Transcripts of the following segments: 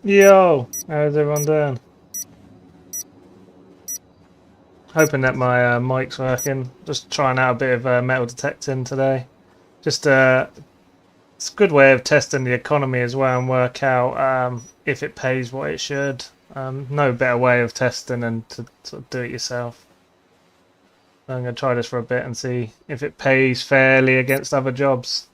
Yo, how's everyone doing? Hoping that my mic's working. Just trying out a bit of metal detecting today. Just it's a good way of testing the economy as well and work out if it pays what it should. No better way of testing than to sort of do it yourself. So I'm going to try this for a bit and see if it pays fairly against other jobs.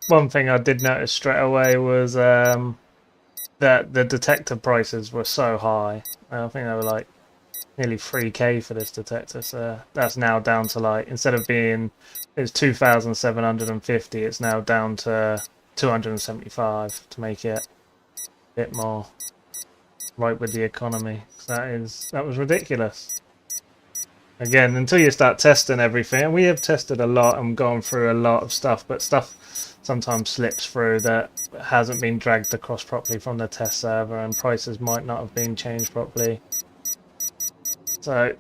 One thing I did notice straight away was that the detector prices were so high. I think they were like nearly 3k for this detector, so that's now down to like, instead of being, it's 2,750, it's now down to 275 to make it a bit more right with the economy. So that was ridiculous. Again, until you start testing everything, and we have tested a lot and gone through a lot of stuff, but stuff sometimes slips through that hasn't been dragged across properly from the test server, and prices might not have been changed properly. So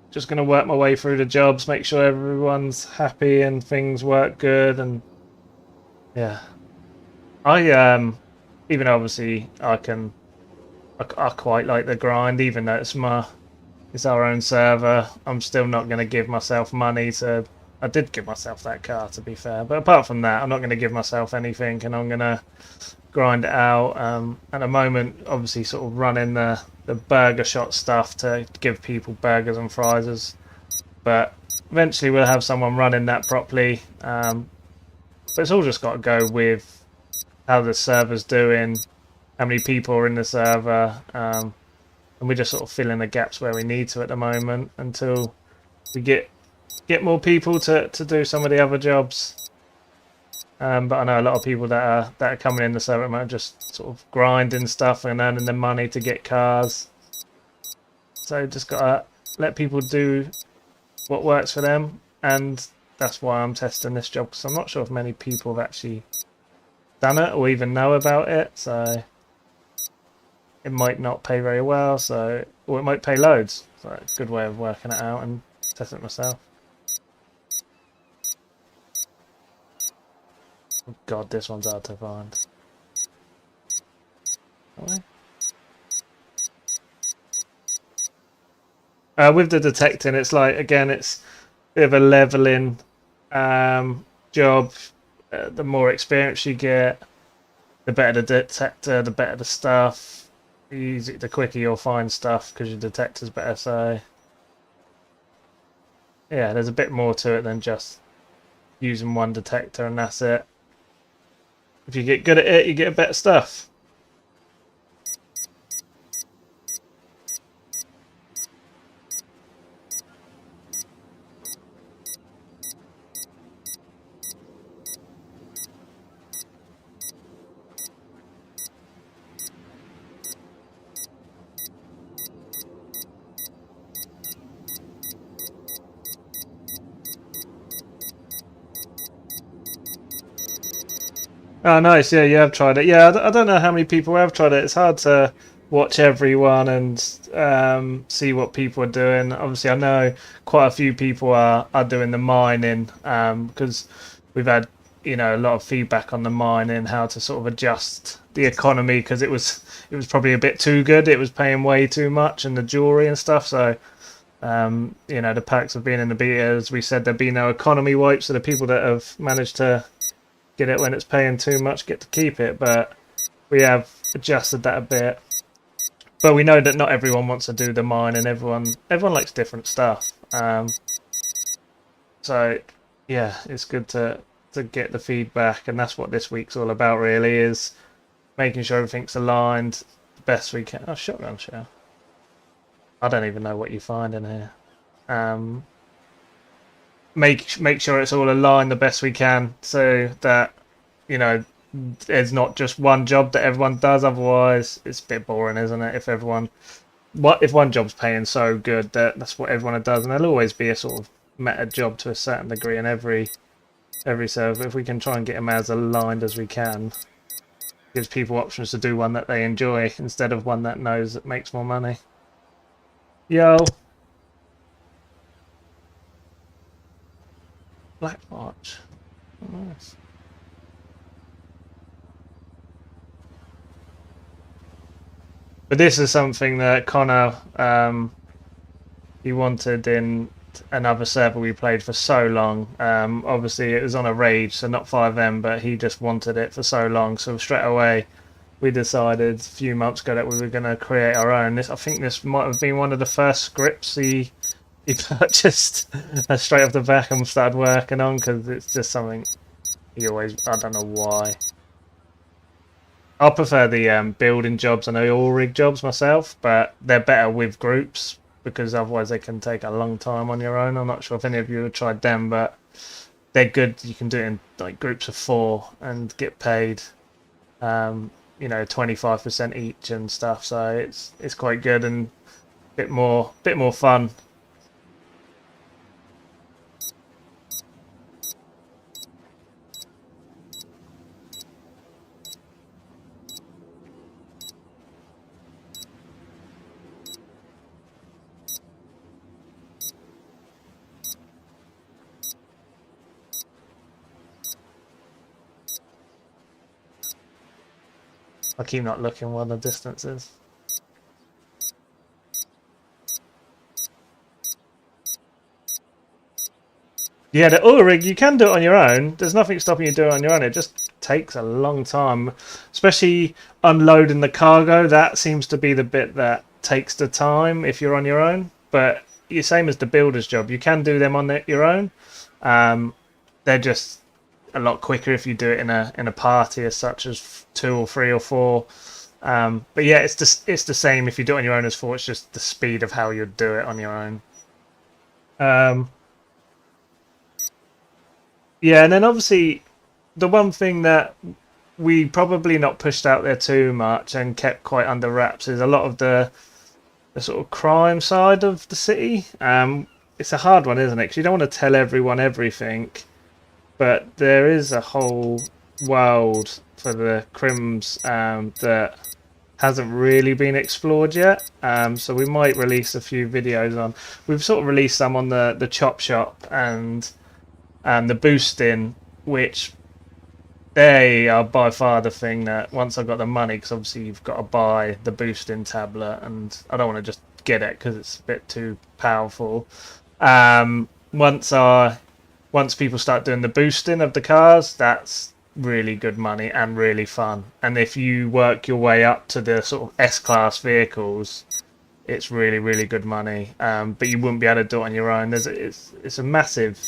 just going to work my way through the jobs, make sure everyone's happy and things work good. And yeah, I even obviously I quite like the grind, even though it's our own server. I'm still not going to give myself money to. I did give myself that car, to be fair, but apart from that, I'm not going to give myself anything, and I'm going to grind it out. At the moment, obviously, sort of running the burger shot stuff to give people burgers and fries, but eventually we'll have someone running that properly. But it's all just got to go with how the server's doing, how many people are in the server, and we're just sort of filling the gaps where we need to at the moment until we get more people to do some of the other jobs. But I know a lot of people that are coming in the server at the moment just sort of grinding stuff and earning the money to get cars. So just gotta let people do what works for them, and that's why I'm testing this job, because I'm not sure if many people have actually done it or even know about it. So it might not pay very well, or it might pay loads. So it's a good way of working it out and testing it myself. Oh God, this one's hard to find. With the detecting, it's like, again, it's a bit of a leveling job. The more experience you get, the better the detector, the better the stuff. The quicker you'll find stuff because your detector's better. So yeah, there's a bit more to it than just using one detector and that's it. If you get good at it, you get better stuff. Oh, nice. Yeah, you have tried it. Yeah, I don't know how many people have tried it. It's hard to watch everyone and see what people are doing. Obviously, I know quite a few people are doing the mining because we've had, a lot of feedback on the mining, how to sort of adjust the economy, because it was probably a bit too good. It was paying way too much, and the jewelry and stuff. So You know, the perks of being in the beta, as we said, there'd be no economy wipes, so the people that have managed to get it when it's paying too much get to keep it, but we have adjusted that a bit. But we know that not everyone wants to do the mine, and everyone likes different stuff. So yeah, it's good to get the feedback, and that's what this week's all about, really, is making sure everything's aligned the best we can. Oh, shotgun shell. I don't even know what you find in here. Make sure it's all aligned the best we can, so that, you know, there's not just one job that everyone does. Otherwise, it's a bit boring, isn't it? If one job's paying so good that that's what everyone does, and there'll always be a sort of meta job to a certain degree in every server. If we can try and get them as aligned as we can, gives people options to do one that they enjoy instead of one that knows that makes more money. Yo, Black March. Oh, nice. But this is something that Connor he wanted in another server we played for so long. Obviously, it was on a raid, so not Fivem, but he just wanted it for so long. So straight away, we decided a few months ago that we were going to create our own. I think this might have been one of the first scripts he purchased straight off the back and started working on, because it's just something he always, I don't know why. I prefer the building jobs and the oil rig jobs myself, but they're better with groups, because otherwise they can take a long time on your own. I'm not sure if any of you have tried them, but they're good. You can do it in like groups of 4 and get paid, you know, 25% each and stuff. So it's quite good and a bit more fun. I keep not looking what the distance is. Yeah, the oil rig, you can do it on your own. There's nothing stopping you doing it on your own. It just takes a long time, especially unloading the cargo. That seems to be the bit that takes the time if you're on your own. But the same as the builder's job, you can do them on your own. They're just a lot quicker if you do it in a party, as such as 2 or 3 or 4. But yeah, it's the same if you do it on your own as 4. It's just the speed of how you do it on your own. Yeah, and then obviously the one thing that we probably not pushed out there too much and kept quite under wraps is a lot of the sort of crime side of the city. It's a hard one, isn't it? Because you don't want to tell everyone everything, but there is a whole world for the crims that hasn't really been explored yet. So we might release a few videos on. We've sort of released some on the chop shop and the boosting, which they are by far the thing that once I got the money, because obviously you've got to buy the boosting tablet, and I don't want to just get it because it's a bit too powerful. Once people start doing the boosting of the cars, that's really good money and really fun. And if you work your way up to the sort of S-class vehicles, it's really, really good money. But you wouldn't be able to do it on your own. It's a massive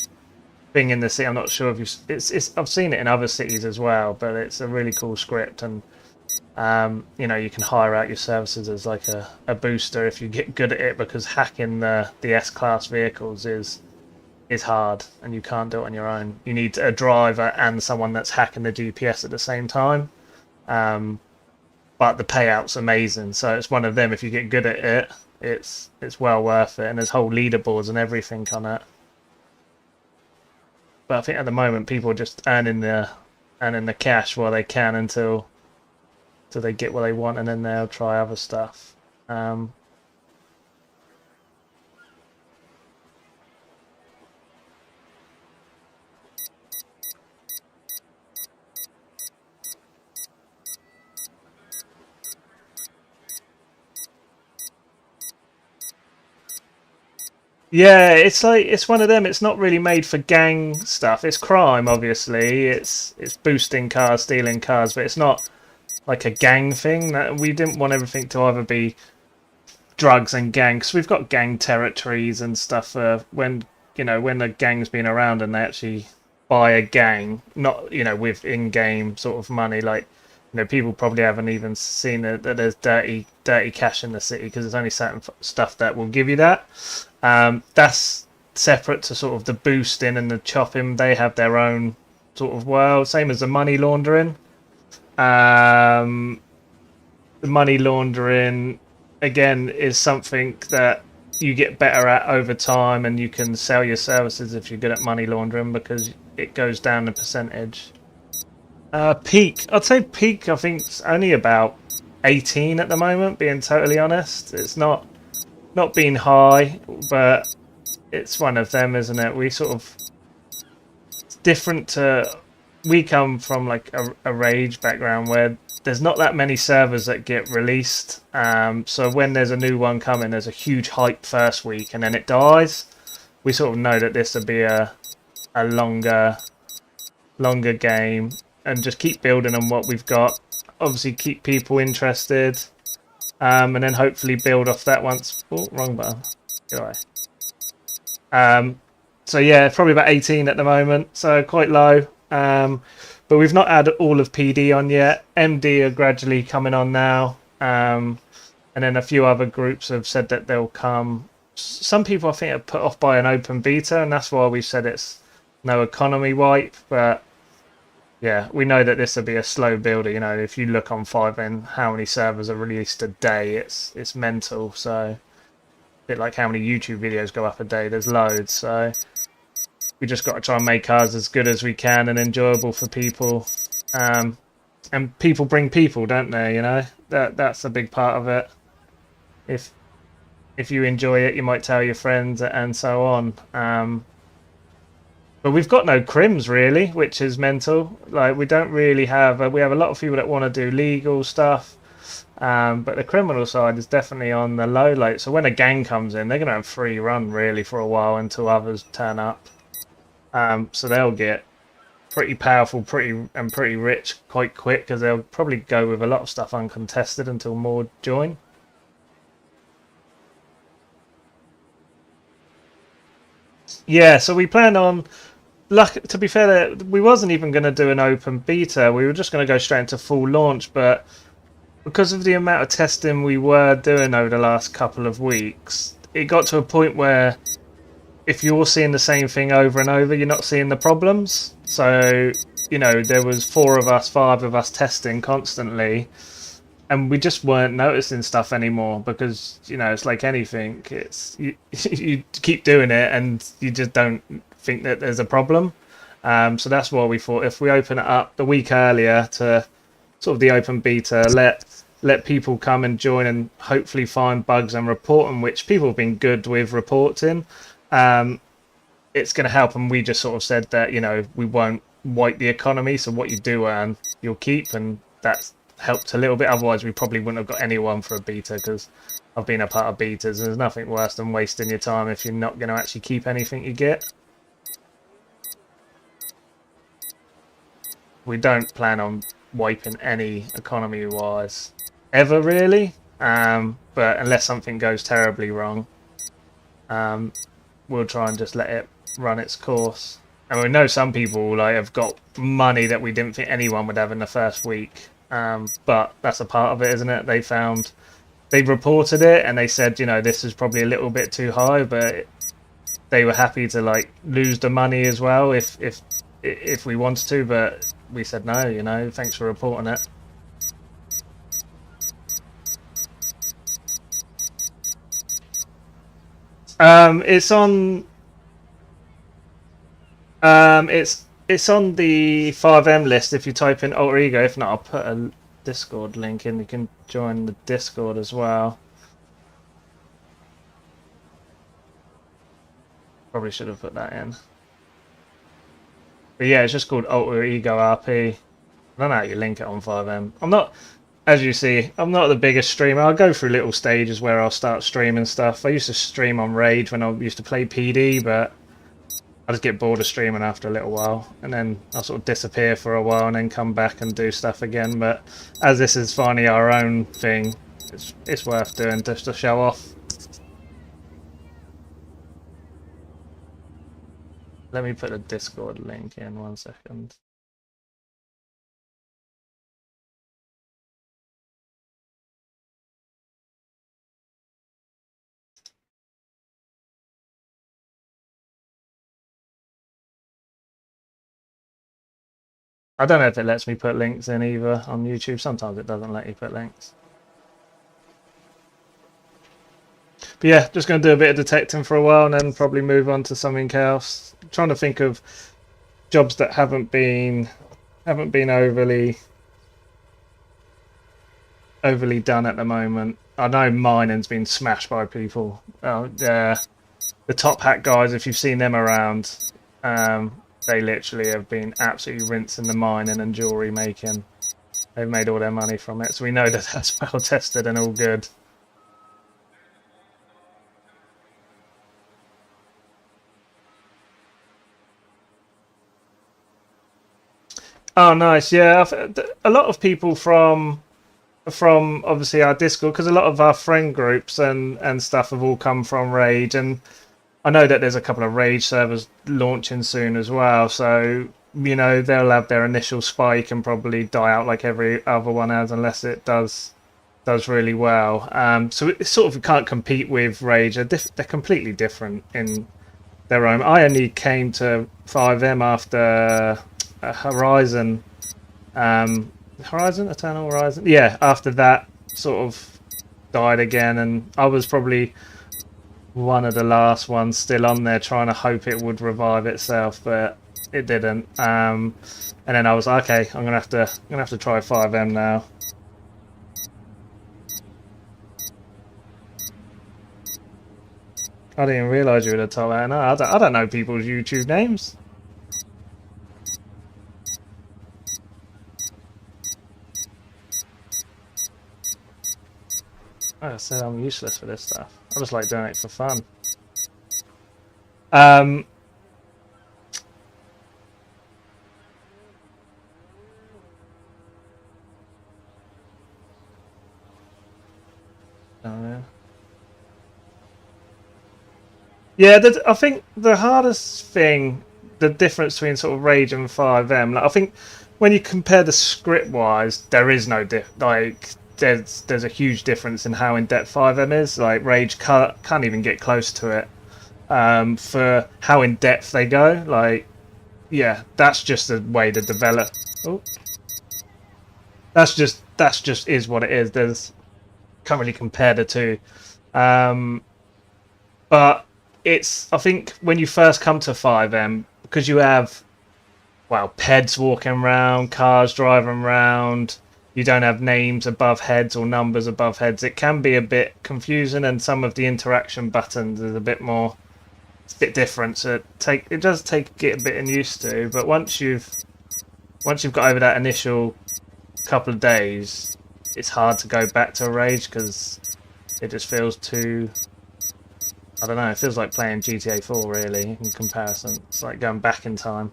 thing in the city. I'm not sure if I've seen it in other cities as well, but it's a really cool script, and you know, you can hire out your services as like a booster if you get good at it, because hacking the S-class vehicles is hard, and you can't do it on your own. You need a driver and someone that's hacking the GPS at the same time. But the payout's amazing, so it's one of them. If you get good at it, it's well worth it, and there's whole leaderboards and everything on it. But I think at the moment people are just earning the cash while they can until they get what they want, and then they'll try other stuff. Yeah, it's like it's one of them. It's not really made for gang stuff. It's crime, obviously. It's boosting cars, stealing cars, but it's not like a gang thing. That we didn't want everything to either be drugs and gangs. We've got gang territories and stuff. When when a gang's been around and they actually buy a gang, not with in-game sort of money. Like people probably haven't even seen that there's dirty cash in the city because there's only certain stuff that will give you that. That's separate to sort of the boosting and the chopping. They have their own sort of world, same as the money laundering. Um, the money laundering again is something that you get better at over time, and you can sell your services if you're good at money laundering because it goes down the percentage. Peak, I'd say peak. I think it's only about 18 at the moment. Being totally honest, it's not been high, but it's one of them, isn't it? We sort of it's different to. We come from like a Rage background where there's not that many servers that get released. So when there's a new one coming, there's a huge hype first week and then it dies. We sort of know that this will be a longer game and just keep building on what we've got. Obviously, keep people interested, and then hopefully build off that once. Oh, wrong button. Get away. So yeah, probably about 18 at the moment, so quite low. But we've not had all of PD on yet. MD are gradually coming on now, and then a few other groups have said that they'll come. Some people I think are put off by an open beta, and that's why we said it's no economy wipe. But yeah, we know that this will be a slow builder. If you look on Fivem, how many servers are released a day, it's mental. So a bit like how many YouTube videos go up a day. There's loads, so we just got to try and make ours as good as we can and enjoyable for people. And people bring people, don't they? That's a big part of it. If you enjoy it, you might tell your friends and so on. But we've got no crims really, which is mental. Like we don't really have. We have a lot of people that want to do legal stuff, but the criminal side is definitely on the low. Like so, when a gang comes in, they're gonna have free run really for a while until others turn up. So they'll get pretty powerful, pretty rich quite quick because they'll probably go with a lot of stuff uncontested until more join. Yeah, so we plan on. To be fair, we wasn't even going to do an open beta. We were just going to go straight into full launch, but because of the amount of testing we were doing over the last couple of weeks, it got to a point where if you're seeing the same thing over and over, you're not seeing the problems. So, there was 4 of us, 5 of us testing constantly, and we just weren't noticing stuff anymore because, it's like anything. It's you keep doing it and you just don't think that there's a problem. So that's why we thought if we open it up the week earlier to sort of the open beta, let people come and join and hopefully find bugs and report them, which people have been good with reporting. It's going to help, and we just sort of said that we won't wipe the economy, so what you do earn you'll keep, and that's helped a little bit. Otherwise we probably wouldn't have got anyone for a beta, because I've been a part of betas and there's nothing worse than wasting your time if you're not going to actually keep anything you get. We don't plan on wiping any economy wise ever really, but unless something goes terribly wrong, we'll try and just let it run its course. And we know some people have got money that we didn't think anyone would have in the first week, but that's a part of it, isn't it? They reported it and they said this is probably a little bit too high, but they were happy to lose the money as well if we wanted to, but we said no, thanks for reporting it. It's on it's on the Fivem list if you type in alter ego. If not, I'll put a Discord link in. You can join the Discord as well. Probably should have put that in. But yeah, it's just called AlterEgoRP. I don't know how you link it on Fivem. I'm not as you see, I'm not the biggest streamer. I'll go through little stages where I'll start streaming stuff. I used to stream on Rage when I used to play PD, but I just get bored of streaming after a little while, and then I'll sort of disappear for a while and then come back and do stuff again. But as this is finally our own thing, it's worth doing just to show off. Let me put a Discord link in 1 second. I don't know if it lets me put links in either on YouTube. Sometimes it doesn't let you put links. But yeah, just going to do a bit of detecting for a while and then probably move on to something else. I'm trying to think of jobs that haven't been overly done at the moment. I know mining's been smashed by people. The top hat guys, if you've seen them around, they literally have been absolutely rinsing the mining and jewelry making. They've made all their money from it, so we know that that's well tested and all good. Oh, nice. Yeah, a lot of people from obviously our Discord, because a lot of our friend groups and stuff have all come from Rage, and I know that there's a couple of Rage servers launching soon as well, so you know they'll have their initial spike and probably die out like every other one has, unless it does really well. So it sort of can't compete with Rage. They're completely different in their own. I only came to Fivem after Horizon, Eternal Horizon. Yeah, after that sort of died again, and I was probably one of the last ones still on there trying to hope it would revive itself, but it didn't. And then I was like, okay, I'm gonna have to try Fivem now. I didn't even realise you were the top hat. No, I don't know people's YouTube names. Like I said, I'm useless for this stuff. I just like doing it for fun. Oh, yeah. Yeah, I think the hardest thing, the difference between sort of Rage and Fivem, like I think when you compare the script wise, there is no there's a huge difference in how in depth Fivem is. Like Rage can't even get close to it for how in depth they go. Like, yeah, that's just the way to develop. Oh, that's just is what it is. Can't really compare the two. But I think when you first come to Fivem, because you have, well, peds walking around, cars driving around, you don't have names above heads or numbers above heads, it can be a bit confusing, and some of the interaction buttons is a bit different. So it does take get a bit used to, but once you've got over that initial couple of days, it's hard to go back to Rage because it just feels too, I don't know, it feels like playing GTA 4 really in comparison. It's like going back in time.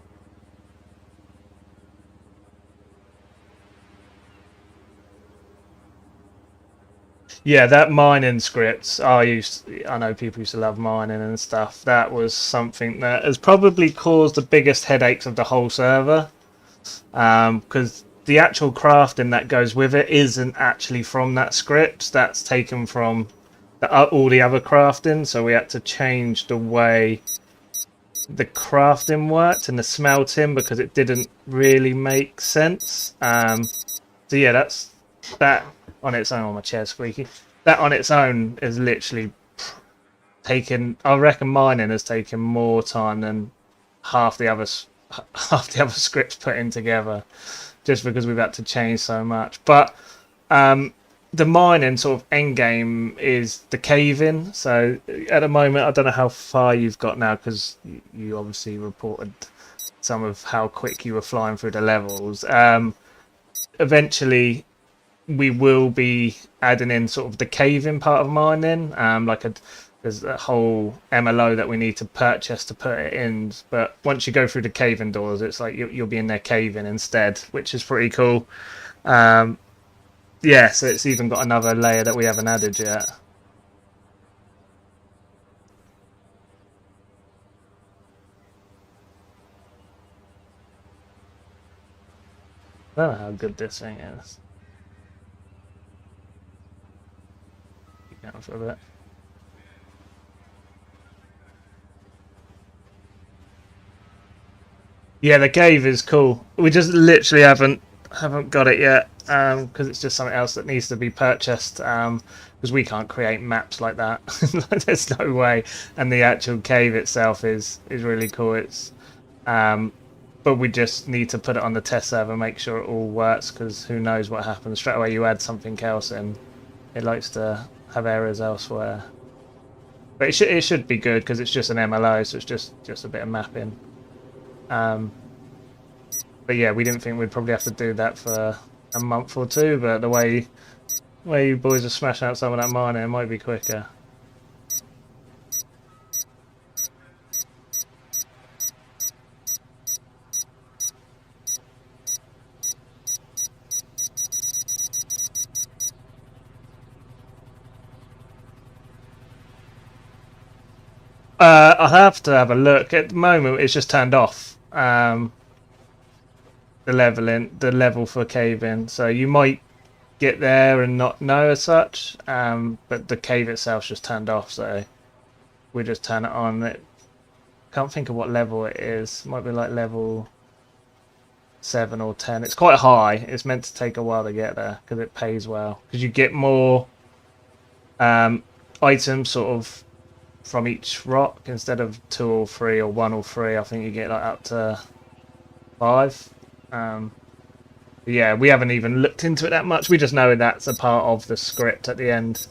Yeah, that mining scripts, I know people used to love mining and stuff. That was something that has probably caused the biggest headaches of the whole server. Because the actual crafting that goes with it isn't actually from that script. That's taken from all the other crafting, so we had to change the way the crafting worked and the smelting because it didn't really make sense. So yeah, that on its own. Oh, my chair's squeaky. That on its own is literally taken. I reckon mining has taken more time than half the other scripts put in together, just because we've had to change so much. But the mining sort of end game is the caving. So at the moment, I don't know how far you've got now because you obviously reported some of how quick you were flying through the levels. Eventually, we will be adding in sort of the caving part of mining. There's a whole MLO that we need to purchase to put it in. But once you go through the caving doors, it's like you'll be in there caving instead, which is pretty cool. Yeah, so it's even got another layer that we haven't added yet. I don't know how good this thing is. Keep going for a bit. Yeah, the cave is cool. We just literally haven't got it yet because it's just something else that needs to be purchased because we can't create maps like that. There's no way. And the actual cave itself is really cool. It's but we just need to put it on the test server, make sure it all works, because who knows what happens. Straight away you add something else in, it likes to have errors elsewhere. But it should be good because it's just an MLO, so it's just a bit of mapping. But yeah, we didn't think we'd probably have to do that for a month or two, but the way you boys are smashing out some of that mining, it might be quicker. I'll have to have a look. At the moment, it's just turned off. The level for caving. So you might get there and not know as such. But the cave itself's just turned off. So we just turn it on. Can't think of what level it is. Might be like level 7 or 10. It's quite high. It's meant to take a while to get there because it pays well. Because you get more items sort of from each rock instead of 2 or 3 or 1 or 3. I think you get like up to 5. Yeah, we haven't even looked into it that much. We just know that's a part of the script at the end.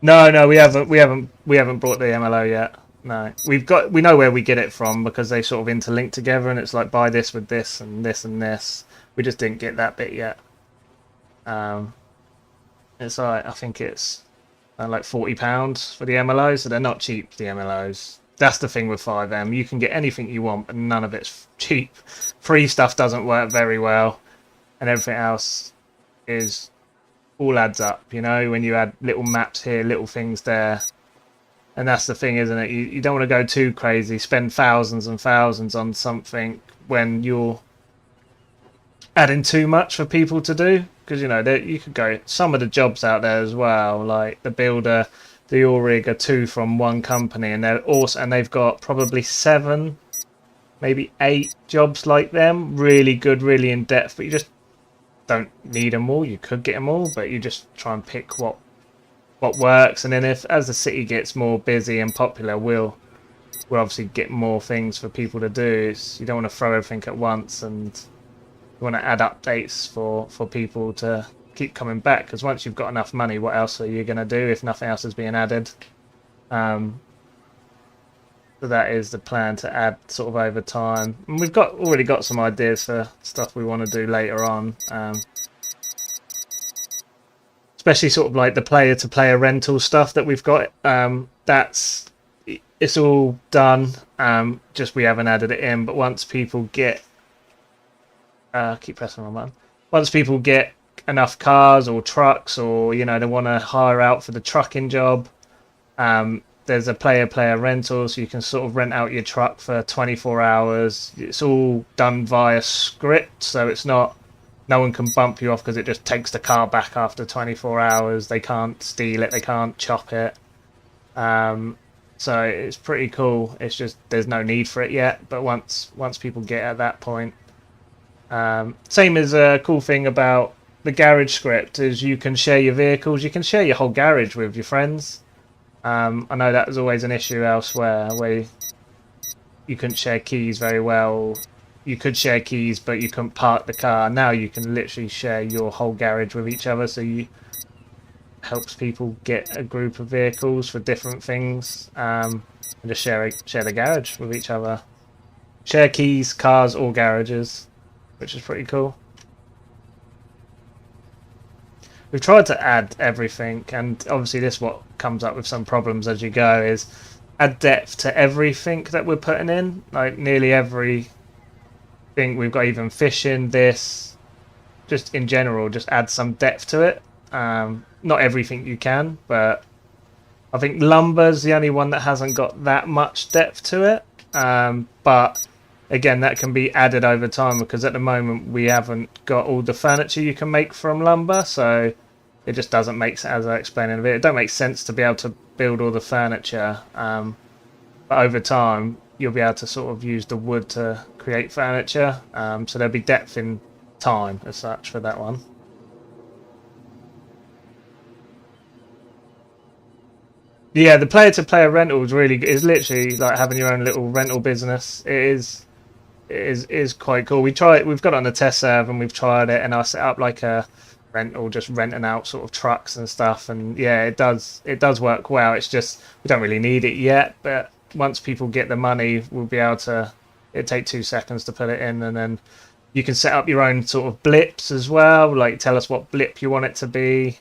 No, we haven't brought the MLO yet. No, we know where we get it from because they sort of interlink together, and it's like buy this with this and this and this. We just didn't get that bit yet. It's like I think it's like £40 for the MLOs, so they're not cheap. The MLOs. That's the thing with Fivem. You can get anything you want, but none of it's cheap. Free stuff doesn't work very well, and everything else is all adds up. You know, when you add little maps here, little things there. And that's the thing, isn't it? You don't want to go too crazy, spend thousands and thousands on something when you're adding too much for people to do. Because, you know, you could go some of the jobs out there as well, like the builder, the AlterEgoRP are 2 from one company, and they've got probably 7, maybe 8 jobs like them, really good, really in depth. But you just don't need them all. You could get them all, but you just try and pick what works. And then as the city gets more busy and popular, we'll obviously get more things for people to do. You don't want to throw everything at once, and you want to add updates for people to keep coming back, because once you've got enough money, what else are you going to do if nothing else is being added? So that is the plan, to add sort of over time. And we've already got some ideas for stuff we want to do later on, especially sort of like the player-to-player rental stuff that we've got. It's all done, just we haven't added it in. But once people get keep pressing the wrong button. Once people get enough cars or trucks, or you know, they want to hire out for the trucking job, there's a player rental, so you can sort of rent out your truck for 24 hours. It's all done via script, so it's not, no one can bump you off because it just takes the car back after 24 hours. They can't steal it, they can't chop it. So it's pretty cool. It's just there's no need for it yet, but once people get at that point, same as a cool thing about the garage script is you can share your vehicles. You can share your whole garage with your friends. I know that was always an issue elsewhere where you couldn't share keys very well. You could share keys, but you couldn't park the car. Now you can literally share your whole garage with each other, so you helps people get a group of vehicles for different things, and just share the garage with each other. Share keys, cars, or garages. which is pretty cool. We've tried to add everything, and obviously this what comes up with some problems as you go, is add depth to everything that we're putting in. Like nearly everything we've got, even fishing, this, just in general, just add some depth to it. Not everything you can, but I think lumber's the only one that hasn't got that much depth to it. But again, that can be added over time, because at the moment we haven't got all the furniture you can make from lumber, so it just doesn't make sense. As I explained in a bit, it don't make sense to be able to build all the furniture. But over time, you'll be able to sort of use the wood to create furniture. So there'll be depth in time as such for that one. Yeah, the player-to-player rental is literally like having your own little rental business. It is quite cool. We've got it on the test server and we've tried it, and I set up like a rental, just renting out sort of trucks and stuff, and yeah, it does work well. It's just we don't really need it yet, but once people get the money, we'll be able to. It'd take 2 seconds to put it in, and then you can set up your own sort of blips as well. Like tell us what blip you want it to be.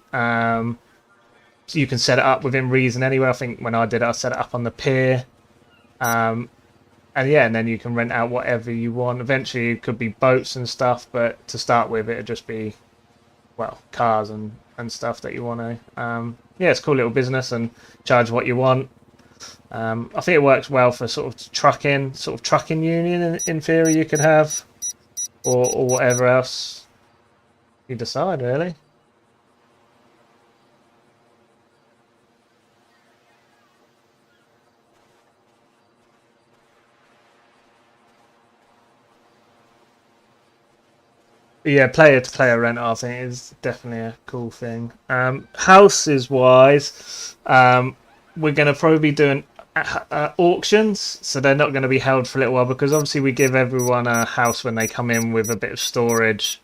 So you can set it up within reason anyway. I think when I did it, I set it up on the pier. And yeah, and then you can rent out whatever you want. Eventually it could be boats and stuff, but to start with it'd just be, well, cars and stuff that you want to. Yeah, it's a cool little business, and charge what you want. I think it works well for sort of trucking union in theory you could have, or whatever else you decide really. But yeah, player to player rental I think is definitely a cool thing. Houses wise, we're going to probably be doing auctions, so they're not going to be held for a little while, because obviously we give everyone a house when they come in with a bit of storage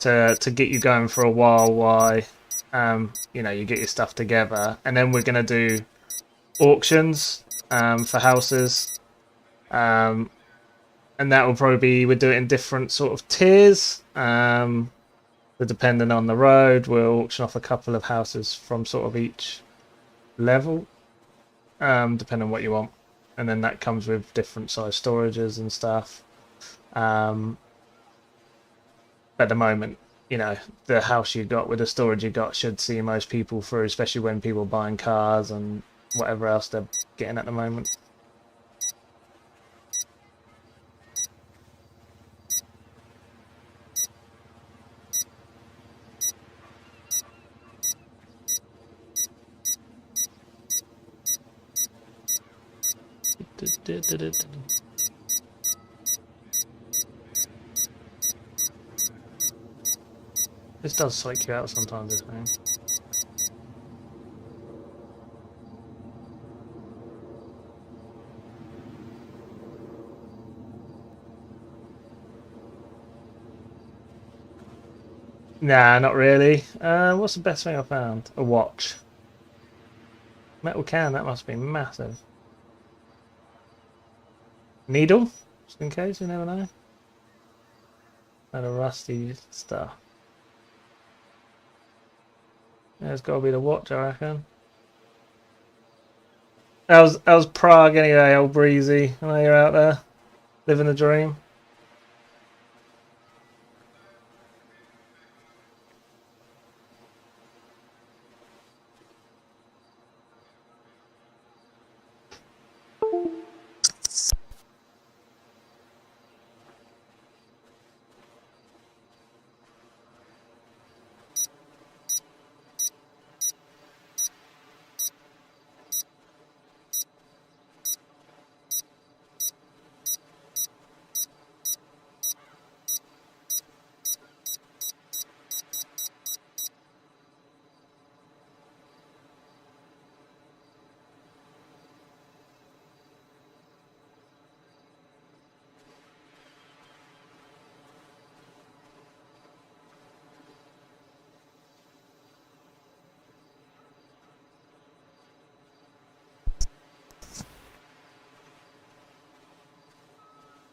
to get you going for a while you get your stuff together, and then we're going to do auctions for houses. And that will probably be, we'll do it in different sort of tiers. But depending on the road, we'll auction off a couple of houses from sort of each level, depending on what you want. And then that comes with different size storages and stuff. But at the moment, the house you got with the storage you got should see most people through, especially when people are buying cars and whatever else they're getting at the moment. This does psych you out sometimes, this thing. Nah, not really. What's the best thing I found? A watch. Metal can, that must be massive. Needle, just in case, you never know. And a rusty stuff. Yeah, it's got to be the watch, I reckon. How's Prague anyway, old Breezy? I know you're out there, living the dream.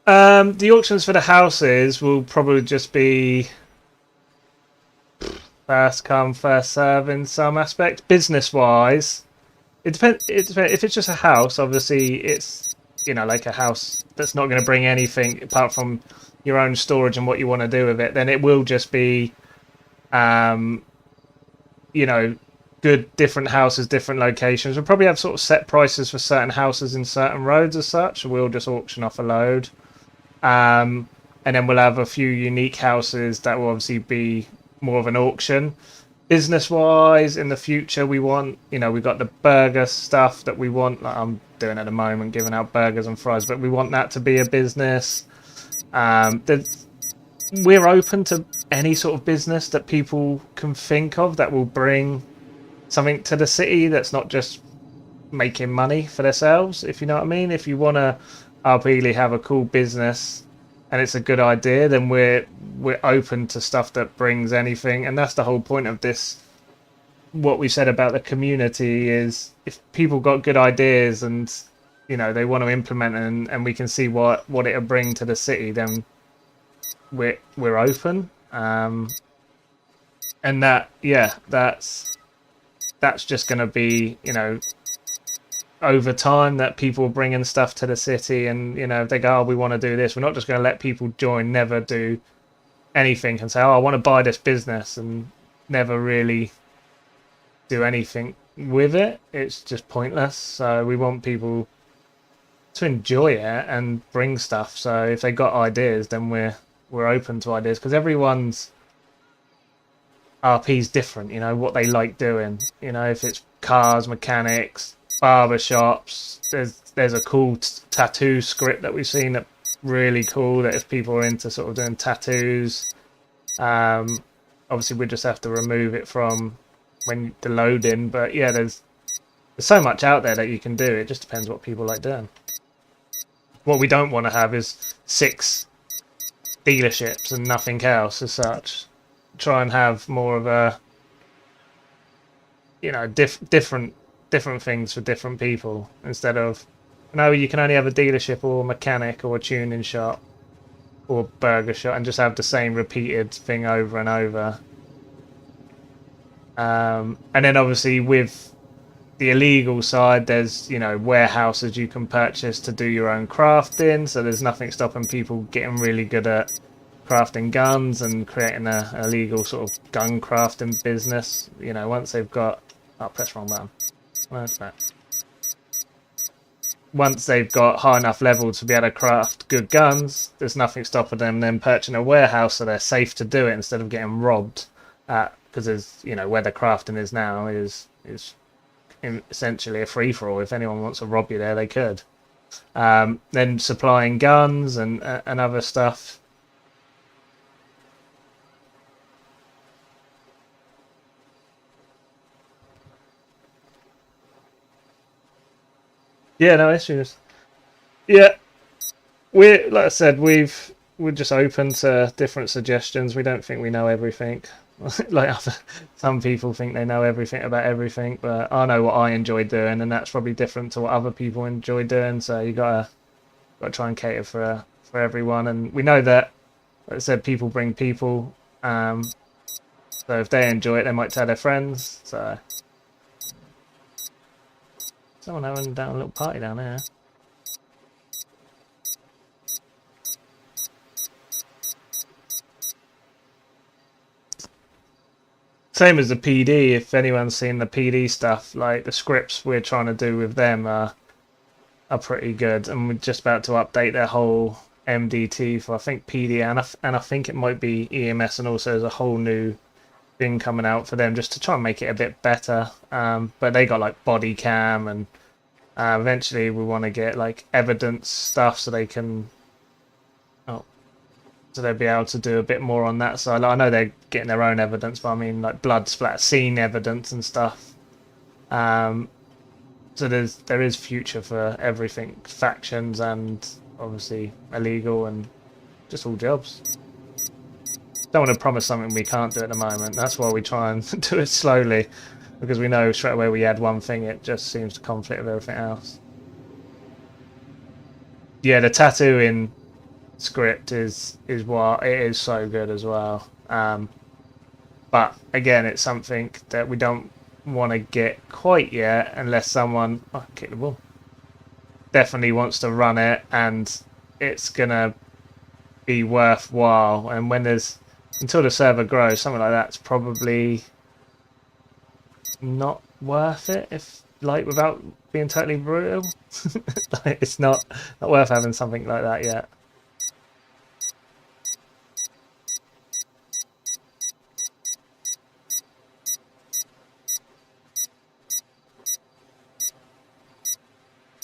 The auctions for the houses will probably just be first come, first serve in some aspect. Business wise, it depends. It depends. If it's just a house, obviously it's, you know, like a house that's not going to bring anything apart from your own storage and what you want to do with it. Then it will just be, you know, good different houses, different locations. We'll probably have sort of set prices for certain houses in certain roads as such. We'll just auction off a load. And then we'll have a few unique houses that will obviously be more of an auction. Business wise, in the future, we want, you know, we've got the burger stuff that we want, like I'm doing at the moment, giving out burgers and fries, but we want that to be a business. We're open to any sort of business that people can think of that will bring something to the city that's not just making money for themselves, if you know what I mean. If you want to really have a cool business and it's a good idea, then we're open to stuff that brings anything. And that's the whole point of this. What we said about the community is, if people got good ideas and, you know, they want to implement and we can see what it'll bring to the city, then we're open. And that, yeah, that's just going to be, you know, over time, that people bringing stuff to the city. And, you know, if they go, oh, we want to do this, we're not just going to let people join, never do anything, and say, oh, I want to buy this business, and never really do anything with it. It's just pointless. So we want people to enjoy it and bring stuff. So if they got ideas, then we're open to ideas, because everyone's RP's different, you know, what they like doing. You know, if it's cars, mechanics, barber shops, there's a cool tattoo script that we've seen that really cool, that if people are into sort of doing tattoos, obviously we just have to remove it from when the loading. But yeah, there's so much out there that you can do. It just depends what people like doing. What we don't want to have is 6 dealerships and nothing else as such. Try and have more of a, you know, different things for different people, instead of, no, you can only have a dealership or a mechanic or a tuning shop or burger shop and just have the same repeated thing over and over. And then obviously with the illegal side, there's, you know, warehouses you can purchase to do your own crafting, so there's nothing stopping people getting really good at crafting guns and creating a illegal sort of gun crafting business. You know, once they've got, oh, press wrong button. Where's that? Once they've got high enough level to be able to craft good guns, there's nothing stopping them then purchasing a warehouse, so they're safe to do it instead of getting robbed. Because there's, you know, where the crafting is now is essentially a free for all. If anyone wants to rob you there, they could. Then supplying guns and other stuff. Yeah, no issues. Yeah, like I said, we're just open to different suggestions. We don't think we know everything. Like some people think they know everything about everything, but I know what I enjoy doing, and that's probably different to what other people enjoy doing. So you gotta try and cater for everyone. And we know that, like I said, people bring people. So if they enjoy it, they might tell their friends. So. Someone having down a little party down there. Same as the PD. If anyone's seen the PD stuff, like the scripts we're trying to do with them are pretty good, and we're just about to update their whole MDT for, I think, PD and I think it might be EMS, and also there's a whole new thing coming out for them just to try and make it a bit better. But they got like body cam, and eventually we want to get like evidence stuff so they can, so they'll be able to do a bit more on that side. Like, I know they're getting their own evidence, but I mean like blood splatter scene evidence and stuff. So there is future for everything, factions and obviously illegal and just all jobs. Don't want to promise something we can't do at the moment. That's why we try and do it slowly. Because we know straight away we add one thing, it just seems to conflict with everything else. Yeah, the tattooing script is what it is so good as well. But again, it's something that we don't want to get quite yet unless someone kick the ball definitely wants to run it and it's gonna be worthwhile. And when there's until the server grows, something like that's probably not worth it. If like without being totally brutal, like, it's not worth having something like that yet.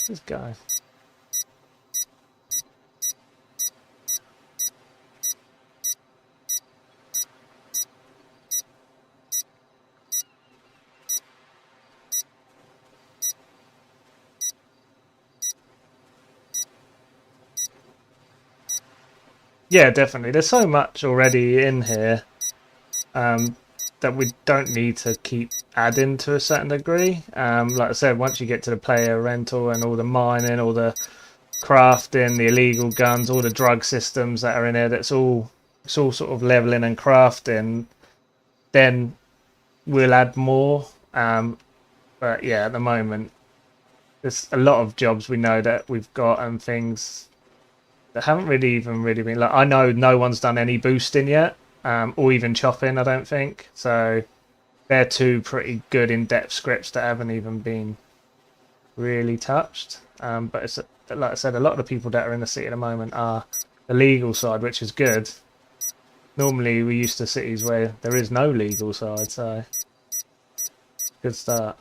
This guy. Yeah, definitely. There's so much already in here that we don't need to keep adding to a certain degree. Like I said, once you get to the player rental and all the mining, all the crafting, the illegal guns, all the drug systems that are in here, it's all sort of leveling and crafting, then we'll add more. But yeah, at the moment, there's a lot of jobs we know that we've got and things that haven't really been like. I know no one's done any boosting yet, or even chopping. I don't think so. They're two pretty good in-depth scripts that haven't even been really touched. But it's like I said, a lot of the people that are in the city at the moment are the legal side, which is good. Normally, we're used to cities where there is no legal side, so good start.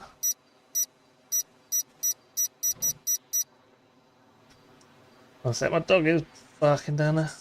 I'll say my dog is barking down there.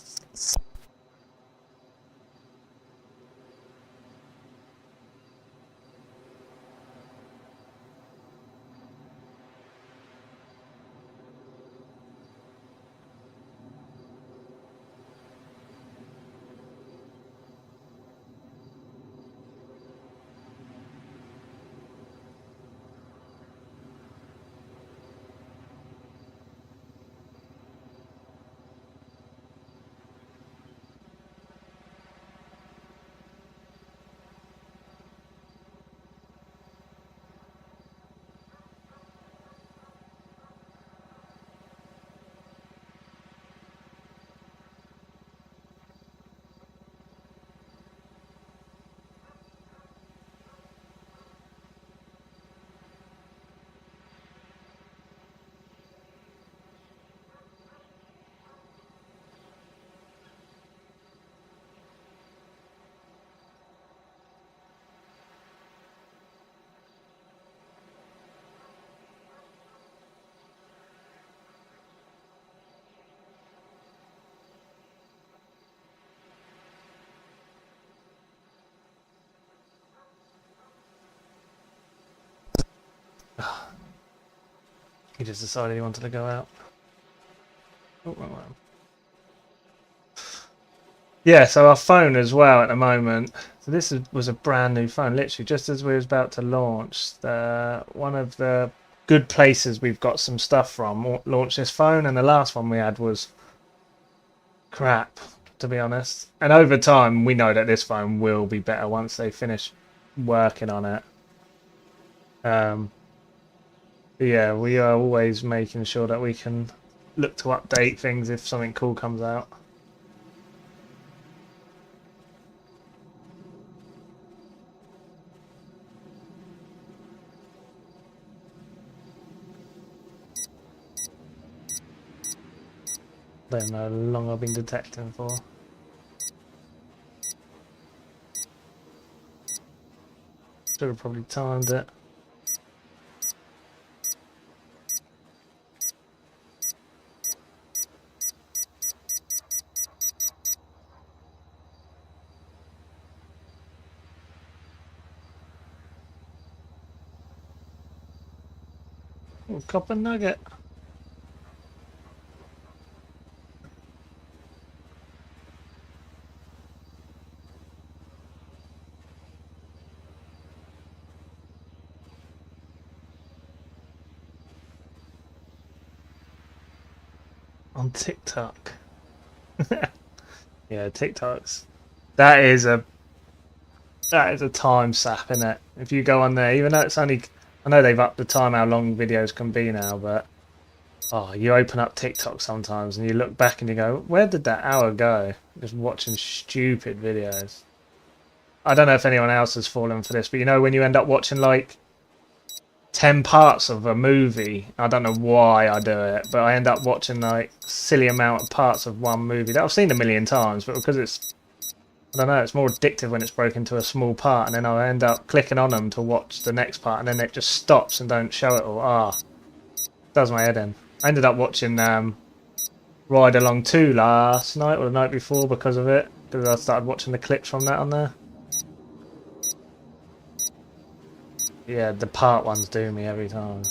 He just decided he wanted to go out. Oh, wrong one. Yeah, so our phone as well at the moment. So this was a brand new phone, literally just as we was about to launch. One of the good places we've got some stuff from launched this phone, and the last one we had was crap, to be honest. And over time, we know that this phone will be better once they finish working on it. Yeah, we are always making sure that we can look to update things if something cool comes out. Don't know how long I've been detecting for. Should have probably timed it. Oh, copper nugget. On TikTok. Yeah, TikToks. That is a time sap, isn't it? If you go on there, even though it's only, I know they've upped the time how long videos can be now, but oh, you open up TikTok sometimes and you look back and you go, where did that hour go? Just watching stupid videos. I don't know if anyone else has fallen for this, but you know when you end up watching like 10 parts of a movie, I don't know why I do it, but I end up watching like silly amount of parts of one movie that I've seen a million times, but because it's, I don't know, it's more addictive when it's broken to a small part, and then I end up clicking on them to watch the next part, and then it just stops and don't show it all. Does my head in. I ended up watching Ride Along 2 last night or the night before because of it, because I started watching the clips from that on there. Yeah, the part ones do me every time.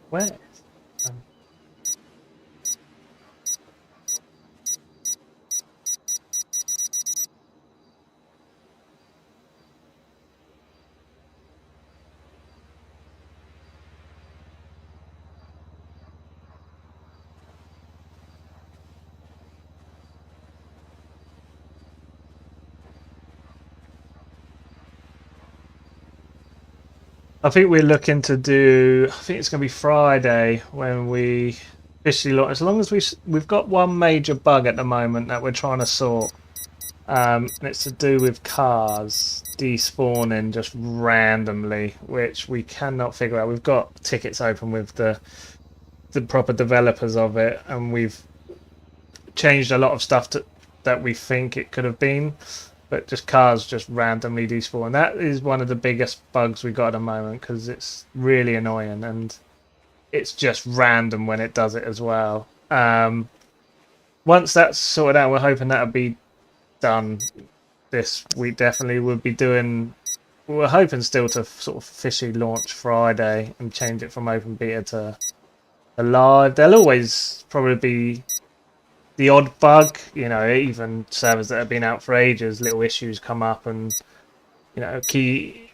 Where? I think we're looking to do. I think it's going to be Friday when we officially launch. As long as we've got one major bug at the moment that we're trying to sort, and it's to do with cars despawning just randomly, which we cannot figure out. We've got tickets open with the proper developers of it, and we've changed a lot of stuff that we think it could have been. But just cars just randomly despawn. That is one of the biggest bugs we got at the moment because it's really annoying and it's just random when it does it as well. Once that's sorted out, we're hoping that'll be done this week. Definitely, we'll be doing. We're hoping still to sort of officially launch Friday and change it from open beta to live. There'll always probably be the odd bug, you know, even servers that have been out for ages, little issues come up, and you know, key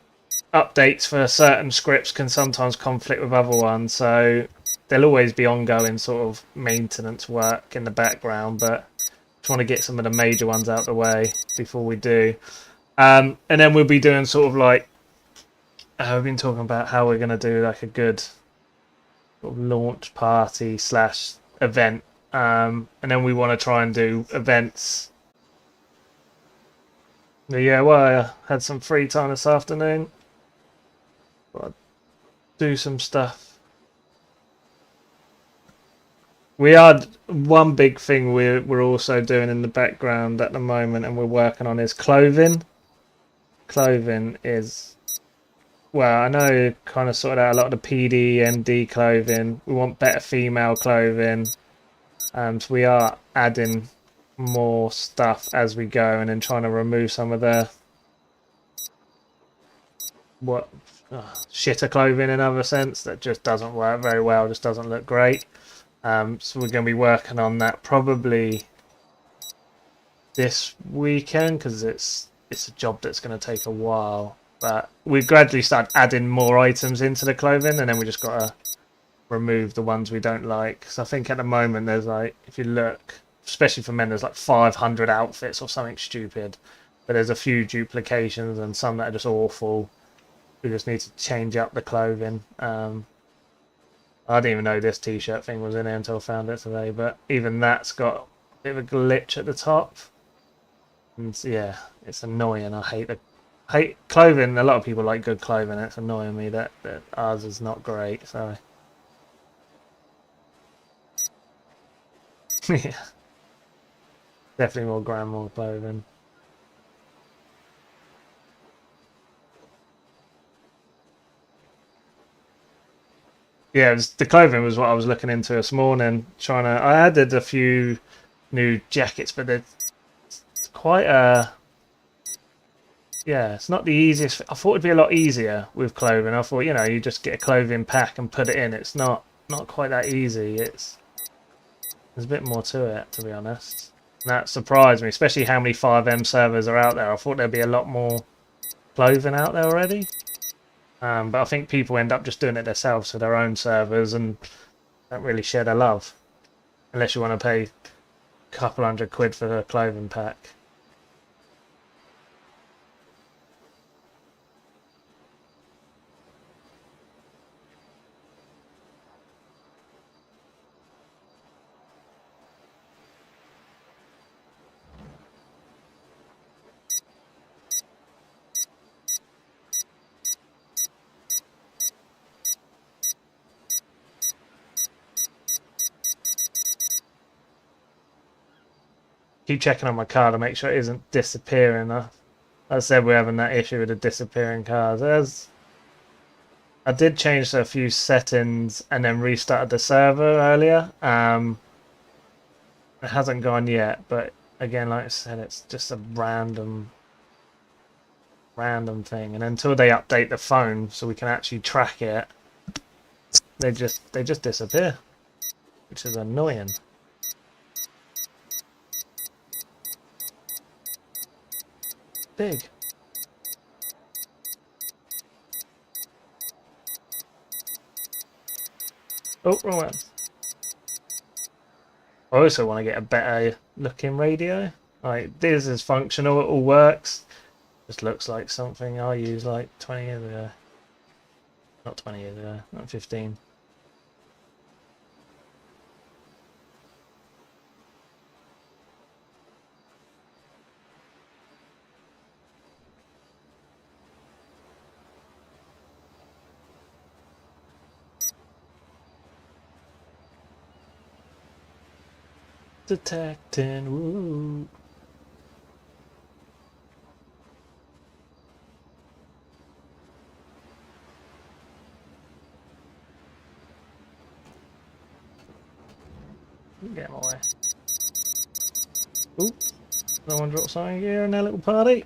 updates for certain scripts can sometimes conflict with other ones, so there'll always be ongoing sort of maintenance work in the background, but just want to get some of the major ones out the way before we do. And then we'll be doing sort of like, we've been talking about how we're going to do like a good sort of launch party / event. And then we want to try and do events. Yeah, well, I had some free time this afternoon. I'll do some stuff. We are one big thing we're also doing in the background at the moment, and we're working on is clothing. Clothing is, well, I know kind of sorted out a lot of the PD, MD clothing. We want better female clothing. So we are adding more stuff as we go, and then trying to remove some of the shitter clothing in other sense that just doesn't work very well, just doesn't look great. So we're going to be working on that probably this weekend because it's a job that's going to take a while. But we gradually start adding more items into the clothing, and then we just got to remove the ones we don't like. So I think at the moment there's like, if you look, especially for men, there's like 500 outfits or something stupid, but there's a few duplications and some that are just awful. We just need to change up the clothing. I didn't even know this t-shirt thing was in there until I found it today, but even that's got a bit of a glitch at the top, and yeah, it's annoying. I hate clothing. A lot of people like good clothing. It's annoying me that ours is not great. So yeah, definitely more grandma clothing. Yeah, the clothing was what I was looking into this morning. I added a few new jackets, but it's quite yeah, it's not the easiest. I thought it'd be a lot easier with clothing. I thought, you know, you just get a clothing pack and put it in. It's not quite that easy. There's a bit more to it, to be honest. And that surprised me, especially how many Fivem servers are out there. I thought there'd be a lot more clothing out there already. But I think people end up just doing it themselves for their own servers and don't really share their love. Unless you want to pay a couple £100 for a clothing pack. Keep checking on my car to make sure it isn't disappearing. I said we're having that issue with the disappearing cars. I did change a few settings and then restarted the server earlier. It hasn't gone yet, but again, like I said, it's just a random thing. And until they update the phone so we can actually track it, they just disappear, which is annoying. Big. Oh, wrong one. I also want to get a better looking radio. Like, this is functional, it all works. Just looks like something I used like 20 years ago. Not 20 years ago, not 15. Detecting, woo. Get my way. Ooh, someone dropped something here in their little party.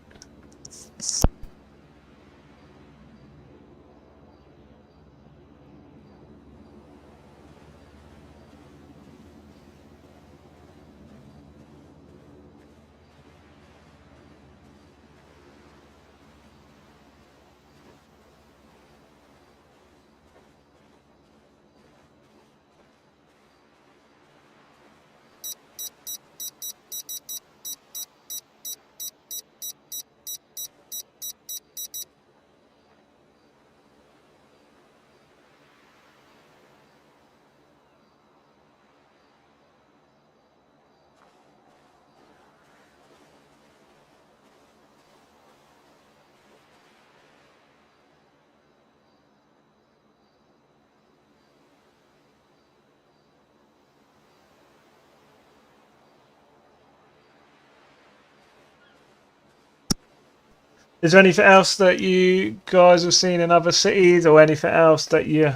Is there anything else that you guys have seen in other cities, or anything else that you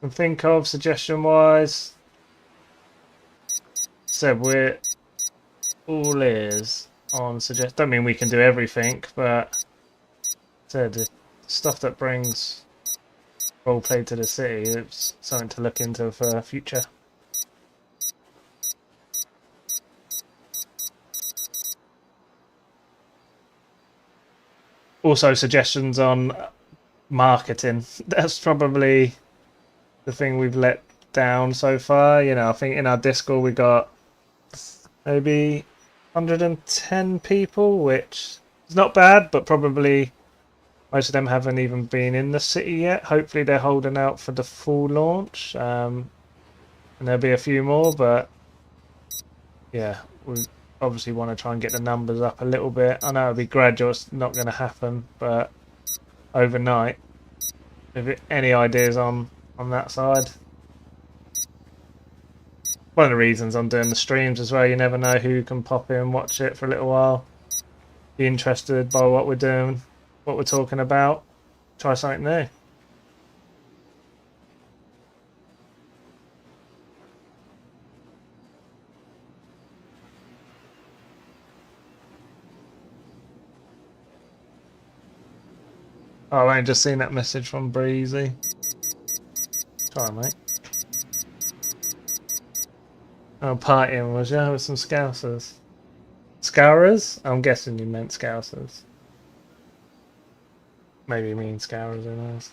can think of, suggestion-wise? So we're all ears on suggest. Don't mean we can do everything, but said the stuff that brings roleplay to the city, it's something to look into for future. Also, suggestions on marketing. That's probably the thing we've let down so far. You know, I think in our Discord we got maybe 110 people, which is not bad, but probably most of them haven't even been in the city yet. Hopefully they're holding out for the full launch, and there'll be a few more, but yeah, we obviously want to try and get the numbers up a little bit. I know it'll be gradual, it's not going to happen, but overnight. Have any ideas on that side? One of the reasons I'm doing the streams as well, you never know who can pop in and watch it for a little while. Be interested by what we're doing, what we're talking about. Try something new. Oh, I ain't just seen that message from Breezy. Try, mate. Oh, partying was you with some Scousers. Scourers? I'm guessing you meant Scousers. Maybe mean scourers, who knows.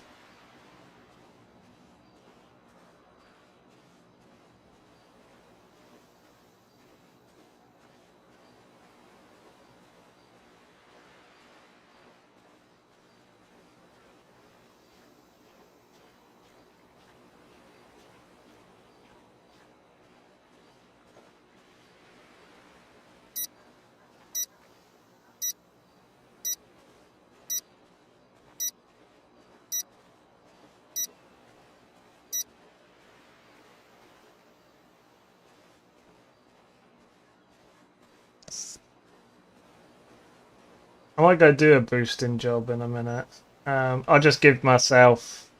I might go do a boosting job in a minute. I'll just give myself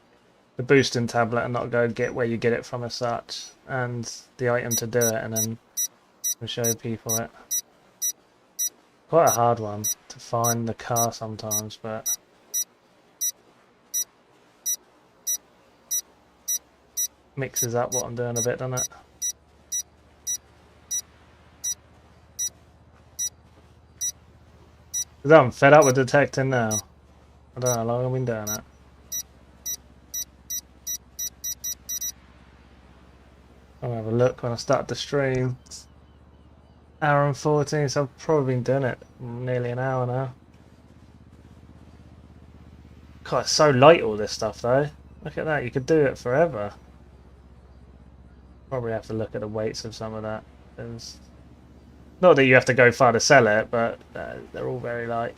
the boosting tablet and not go get where you get it from as such, and the item to do it, and then I'll show people it. Quite a hard one to find the car sometimes, but mixes up what I'm doing a bit, doesn't it? Because I'm fed up with detecting now. I don't know how long I've been doing it. I'll have a look when I start the stream. Hour and 14, so I've probably been doing it nearly an hour now. God, it's so light all this stuff though. Look at that, you could do it forever. Probably have to look at the weights of some of that. There's... Not that you have to go far to sell it, but they're all very light.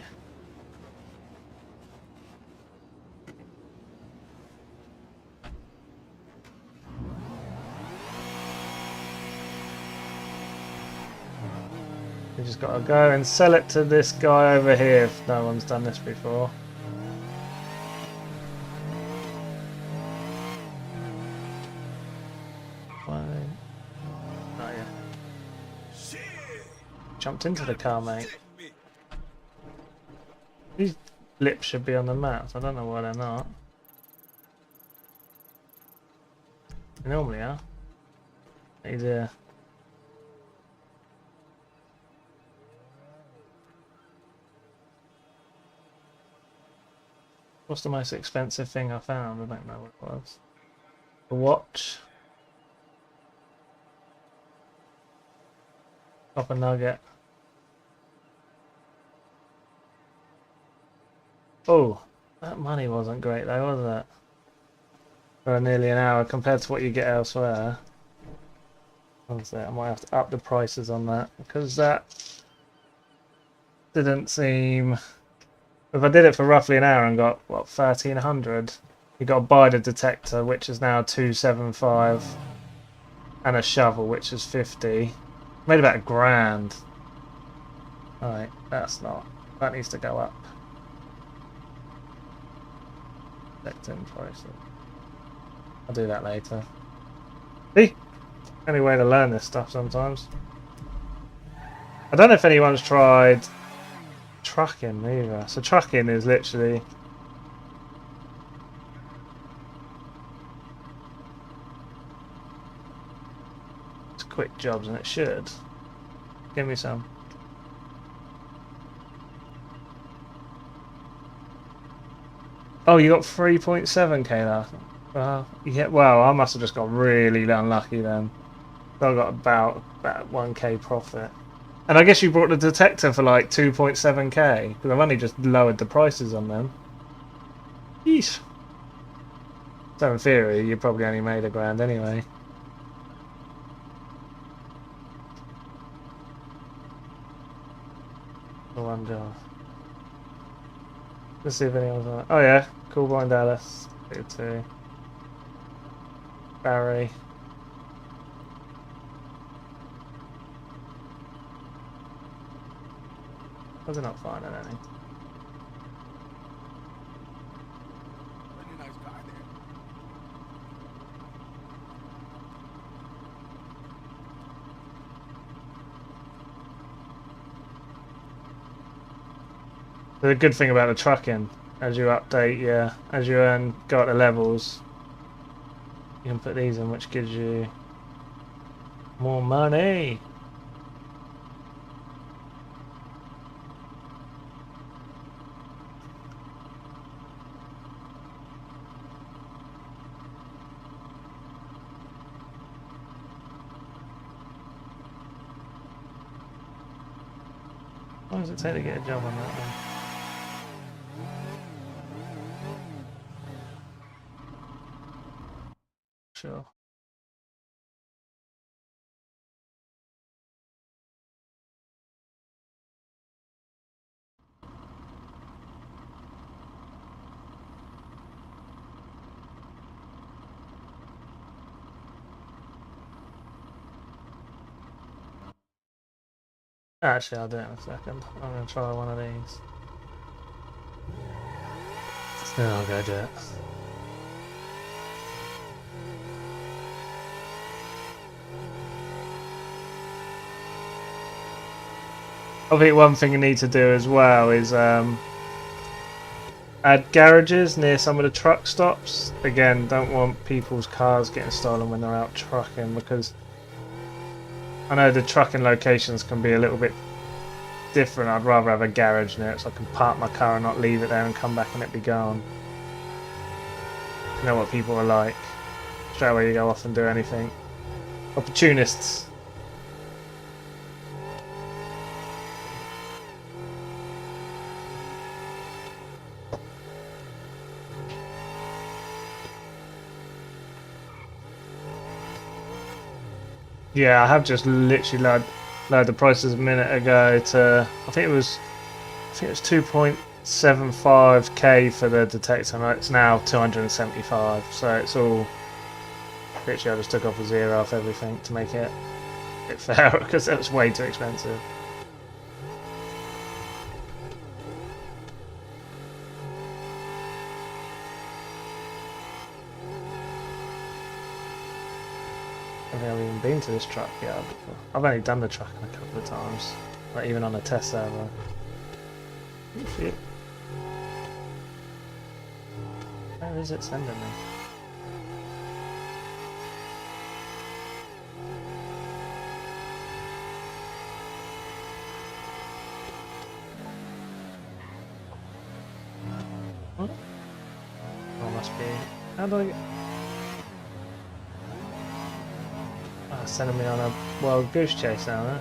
We just got to go and sell it to this guy over here if no one's done this before. Fine. Oh yeah. Jumped into the car, mate. These lips should be on the map. I don't know why they're not. They normally are. He's here. What's the most expensive thing I found? I don't know what it was. A watch. Copper nugget. Oh, that money wasn't great though, was it? For nearly an hour compared to what you get elsewhere. Honestly, I might have to up the prices on that because that didn't seem... If I did it for roughly an hour and got, what, 1300, you got to buy the detector, which is now 275, and a shovel, which is 50. Made about £1,000. Alright, that's not... That needs to go up. Detecting prices. I'll do that later. See? Only way to learn this stuff sometimes. I don't know if anyone's tried trucking either. So trucking is literally it's quick jobs, and it should give me some. Oh, you got 3.7k last. Yeah. Well, I must have just got really unlucky then. I got about 1k profit. And I guess you brought the detector for like 2.7k, because I've only just lowered the prices on them. Yeesh. So in theory, you probably only made £1,000 anyway. For one job. Let's see if anyone's on it. Oh yeah, Cool Boy in Dallas. Good too. Barry. Was it not finding any? The good thing about the trucking, as you update, as you go up the levels, you can put these in, which gives you more money. long does it take to get a job on that one? Sure. Actually, I'll do it in a second. I'm going to try one of these. Then I'll go do it. I think one thing you need to do as well is add garages near some of the truck stops. Again, don't want people's cars getting stolen when they're out trucking, because I know the trucking locations can be a little bit different. I'd rather have a garage near it so I can park my car and not leave it there and come back and it be gone. You know what people are like. Straight away you go off and do anything. Opportunists. Yeah, I have just literally lowered the prices a minute ago to I think it was 2.75k for the detector, and it's now 275. So it's all literally I just took off a zero off everything to make it a bit fairer because it was way too expensive. I don't think I've even been to this truck yard before. I've only done the trucking a couple of times, like even on a test server. Shit. Where is it sending me? What? Oh, must be. How do I get... Oh, sending me on a wild goose chase now, huh?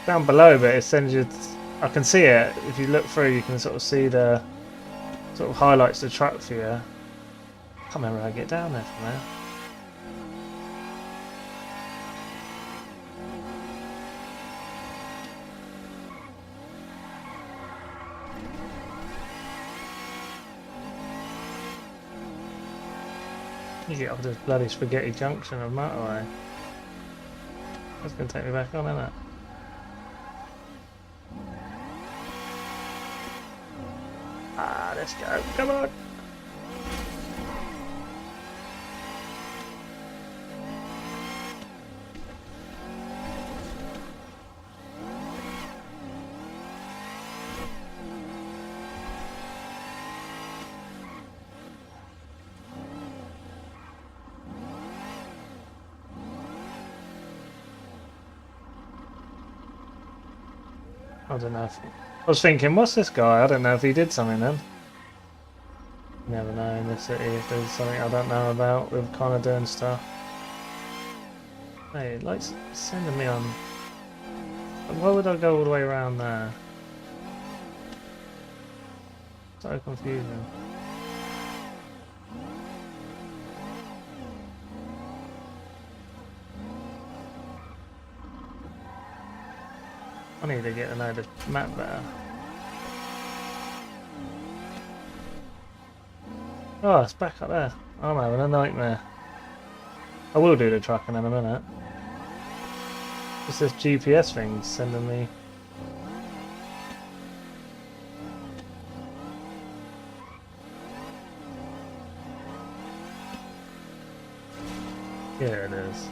Down below, but it sends you. I can see it. If you look through, you can sort of see the sort of highlights the truck for you. I can't remember how to get down there from there. You get off this bloody spaghetti junction of motorway. That's going to take me back on, isn't it? Ah, let's go. Come on. I don't know if... I was thinking, what's this guy? I don't know if he did something then. You never know in this city if there's something I don't know about with kind of doing stuff. Hey, like sending me on... Why would I go all the way around there? So confusing. I need to get to know the map better. Oh, it's back up there. I'm having a nightmare. I will do the trucking in a minute. It's this GPS thing sending me... Here it is.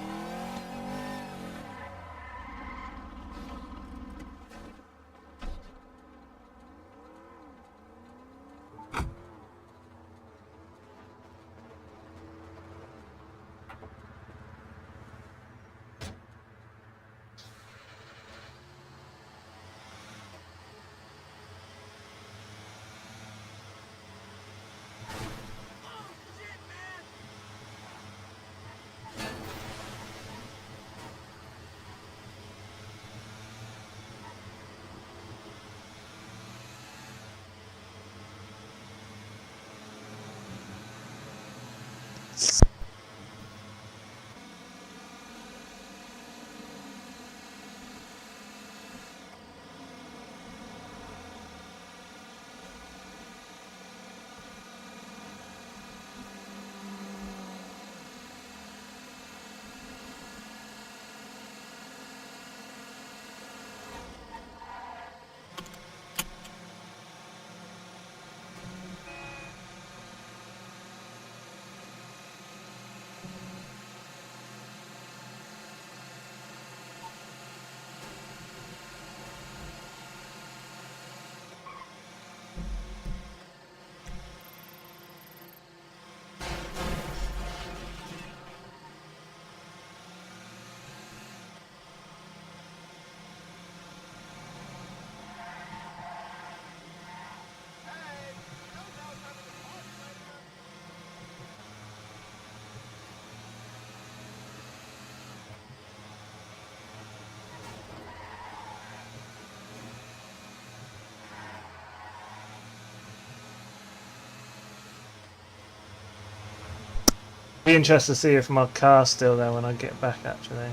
Be interested to see if my car's still there when I get back, actually.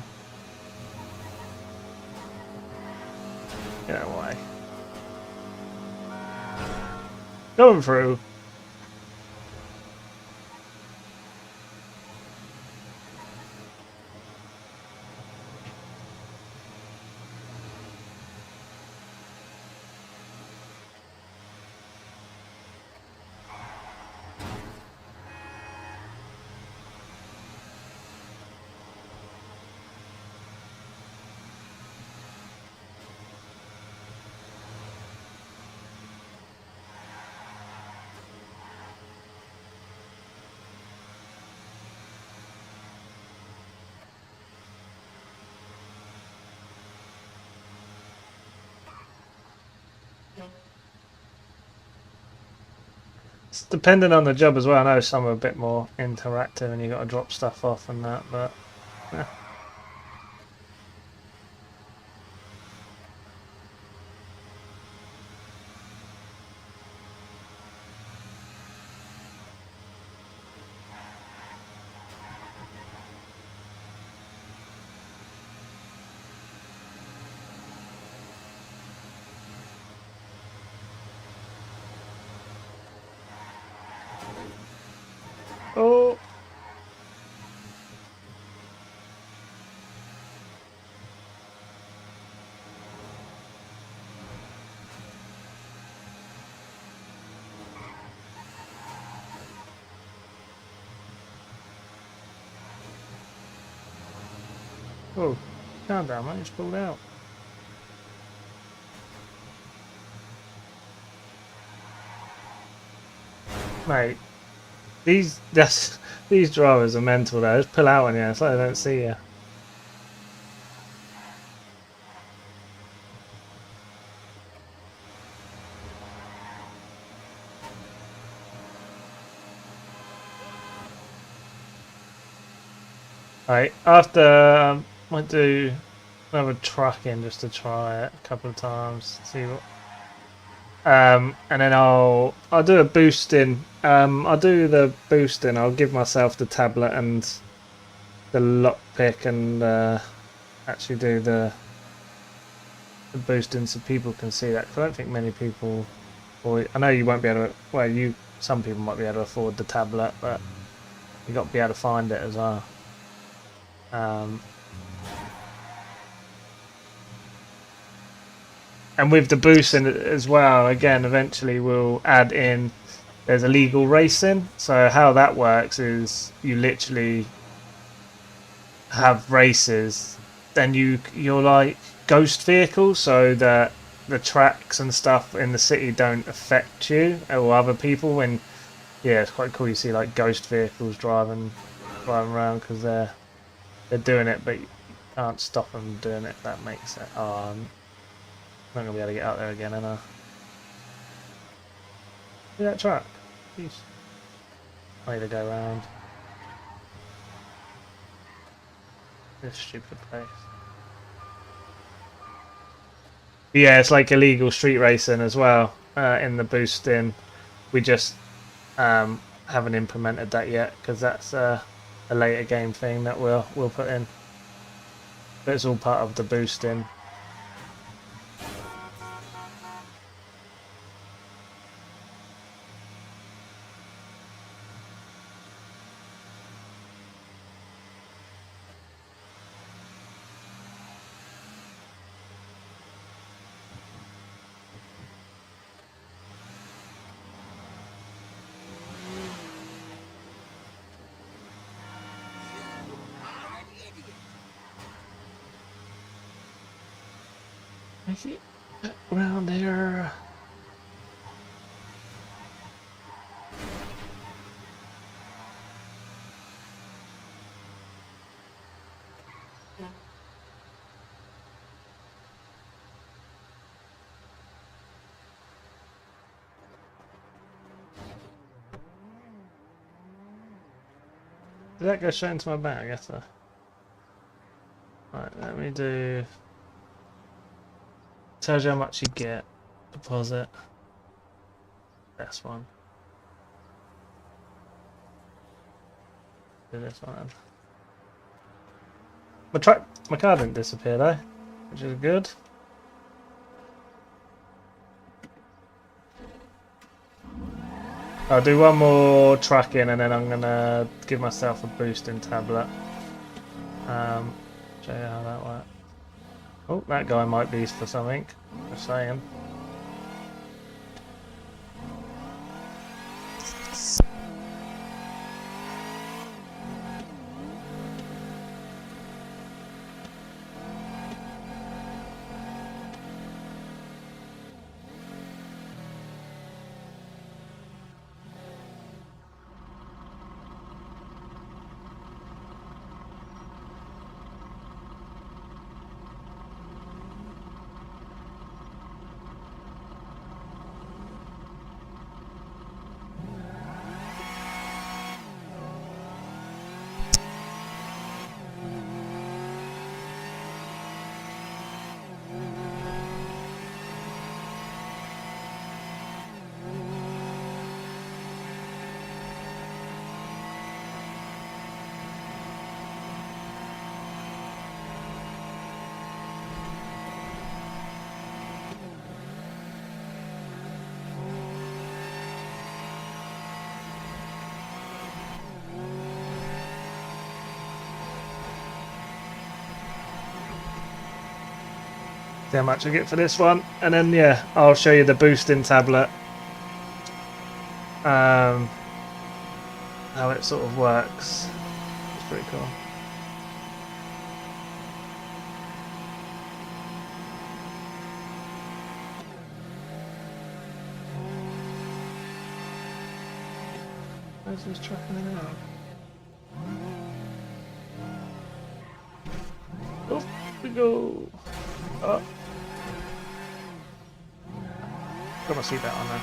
Get away. Going through. It's depending on the job as well. I know some are a bit more interactive and you got to drop stuff off and that, but yeah. Oh, oh, calm down, mate. Just pulled out. Mate, these drivers are mental though. Just pull out on you, it's like they don't see you. Right, after might do another truck in just to try it a couple of times, see what. And then I'll do a boost in. I'll do the boost in. I'll give myself the tablet and the lockpick and actually do the boost in so people can see that. 'Cause I don't think many people, or I know you won't be able to. Well, some people might be able to afford the tablet, but you got to be able to find it as well. And with the boost in it as well, again, eventually we'll add in. There's illegal racing. So how that works is you literally have races, then you're like ghost vehicles, so that the tracks and stuff in the city don't affect you or other people. And yeah, it's quite cool. You see like ghost vehicles driving around because they're doing it, but you can't stop them doing it. If that makes it. Oh, I'm not gonna be able to get out there again, am I? See that truck? Jeez. I need to go around this stupid place. But yeah, it's like illegal street racing as well in the boosting. We just haven't implemented that yet because that's a later game thing that we'll put in. But it's all part of the boosting. I see around there. Did that go straight into my bag? I guess so. Right, let me do. Tells you how much you get. Deposit. Best one. Do this one. My car didn't disappear though, which is good. I'll do one more truck in and then I'm gonna give myself a boosting tablet. Show you how that works. Oh, that guy might be for something. Just saying. See how much I get for this one, and then yeah, I'll show you the boosting tablet. How it sort of works. It's pretty cool. Where's this truck in and out? Off we go. Oh. Got my seatbelt on there.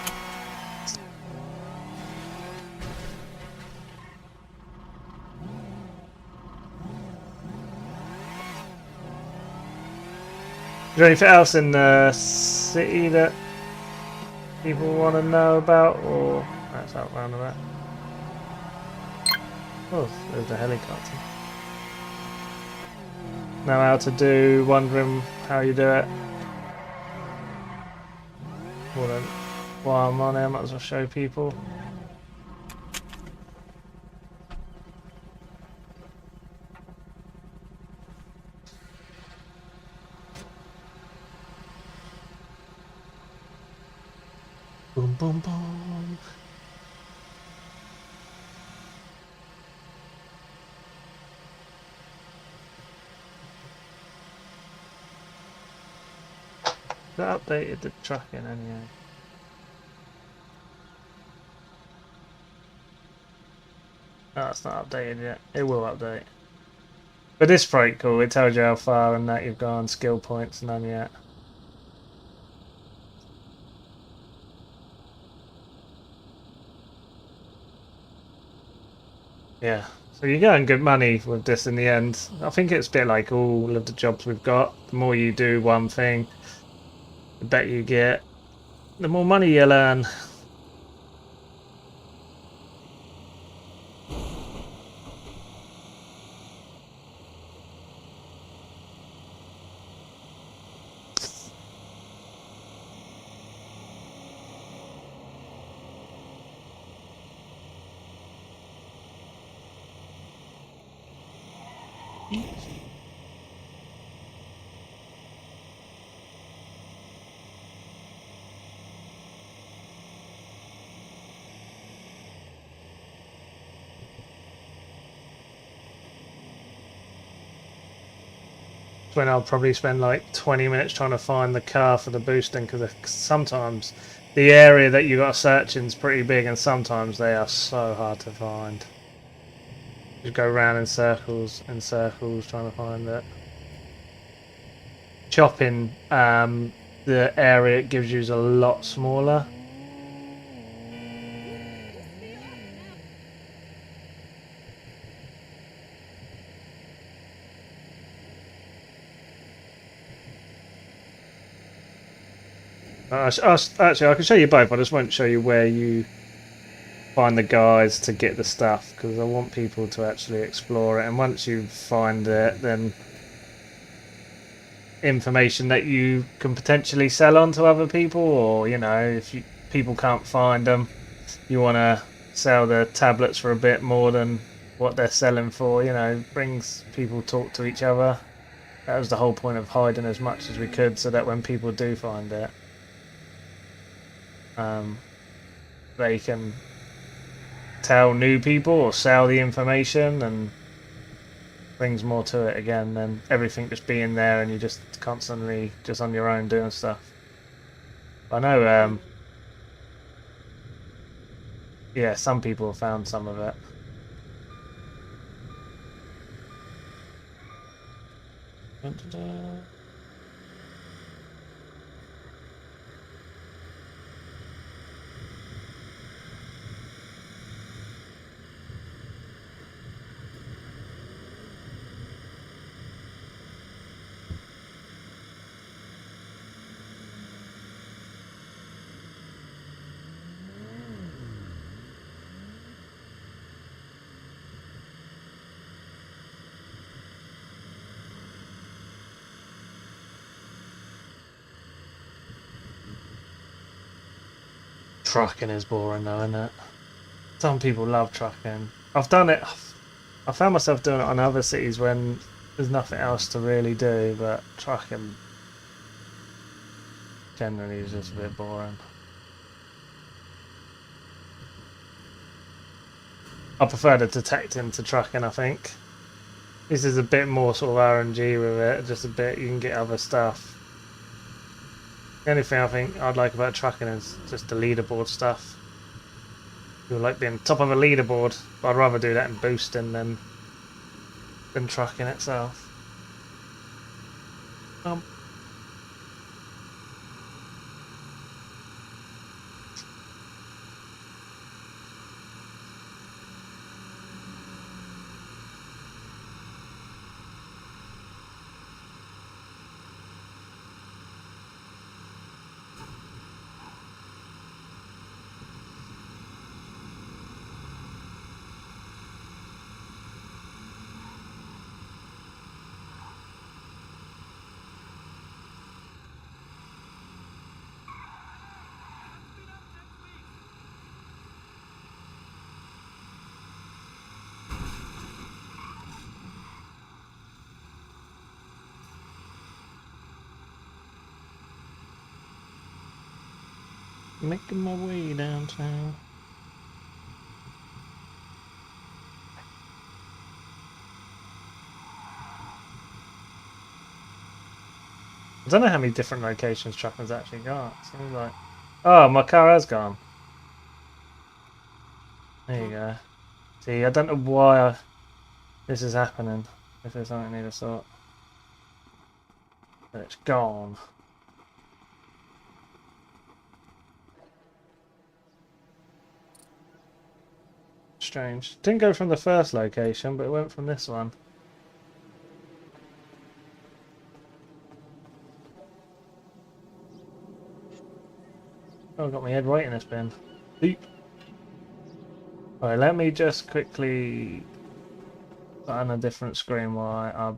Is there anything else in the city that people want to know about, or that's out round about? Oh, there's a helicopter. Know how to do, wondering how you do it. Well then, while I'm on here, I might as well show people. Boom, boom, boom. That updated the tracking anyway. Oh, it's not updated yet. It will update. But this pretty cool. It tells you how far and that you've gone, skill points, none yet. Yeah. So you're getting good money with this in the end. I think it's a bit like all of the jobs we've got. The more you do one thing, the better you get, the more money you'll earn. When I'll probably spend like 20 minutes trying to find the car for the boosting, because sometimes the area that you got to search in is pretty big and sometimes they are so hard to find. You go around in circles and circles trying to find it. Chopping the area it gives you is a lot smaller. Actually, I can show you both. I just won't show you where you find the guides to get the stuff, because I want people to actually explore it. And once you find it, then information that you can potentially sell on to other people, or if people can't find them, you want to sell the tablets for a bit more than what they're selling for. Brings people talk to each other. That was the whole point of hiding as much as we could, so that when people do find it, they can tell new people or sell the information, and brings more to it again than everything just being there and you just constantly just on your own doing stuff. I know, yeah, some people have found some of it. Trucking is boring though, isn't it? Some people love trucking. I've done it. I found myself doing it on other cities when there's nothing else to really do, but trucking generally is just a bit boring. I prefer the detecting to trucking, I think. This is a bit more sort of RNG with it, just a bit, you can get other stuff. The only thing I think I'd like about trucking is just the leaderboard stuff. You like being top of a leaderboard, but I'd rather do that in boosting than trucking itself. Making my way downtown. I don't know how many different locations trucking's actually got. Seems like, oh, my car has gone. There you go. See, I don't know why this is happening. If there's something I need to sort, but it's gone. Strange. Didn't go from the first location, but it went from this one. Oh, I got my head right in this bin. Deep. Alright, let me just quickly put on a different screen while I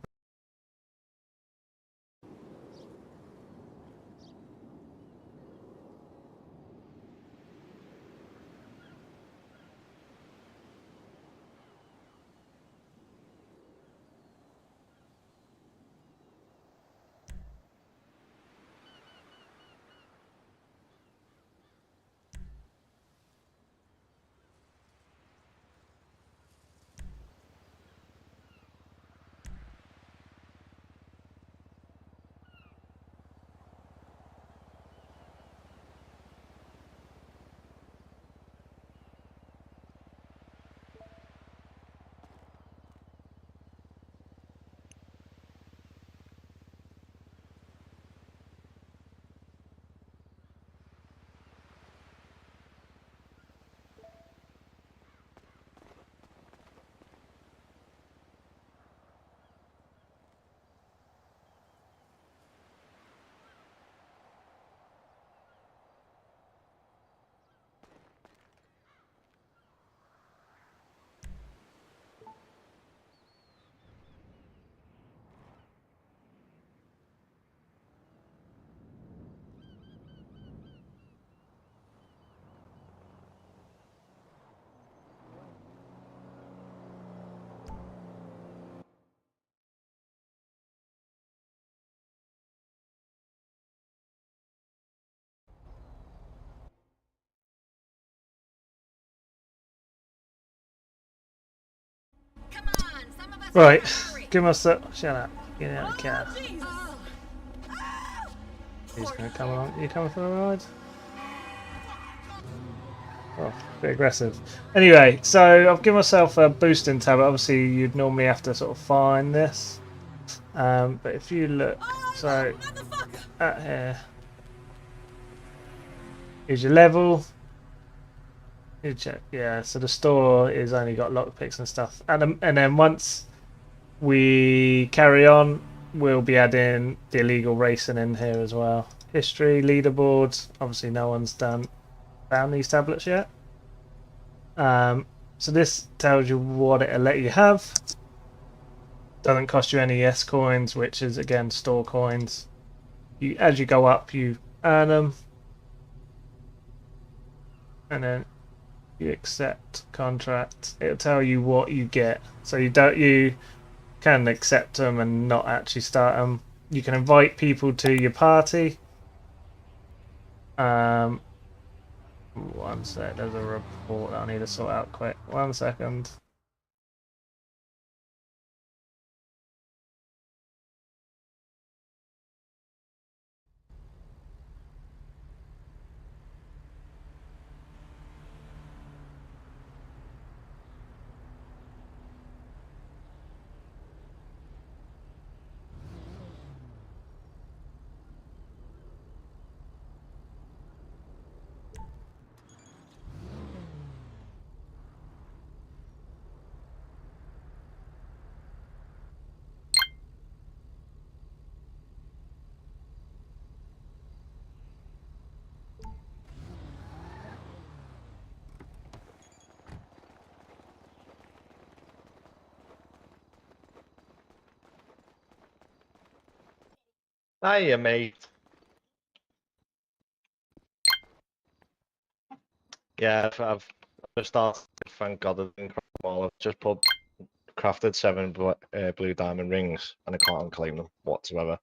Right, give myself. Shut up. Get out of the car. He's gonna come along. You coming for a ride? Oh, a bit aggressive. Anyway, so I've given myself a boosting tablet. Obviously, you'd normally have to sort of find this. But if you look, so at here, here's your level. You check, yeah. So the store is only got lockpicks and stuff, and then once we carry on, we'll be adding the illegal racing in here as well. History, leaderboards. Obviously, no one's found these tablets yet. So this tells you what it'll let you have. Doesn't cost you any S coins, which is again store coins. As you go up, you earn them, and then you accept contract. It'll tell you what you get. So you can accept them and not actually start them. You can invite people to your party. One sec, there's a report that I need to sort out quick. 1 second. Hiya, mate. Yeah, I've just started. Thank God I didn't craft them all. I've just crafted 7 blue diamond rings, and I can't unclaim them whatsoever.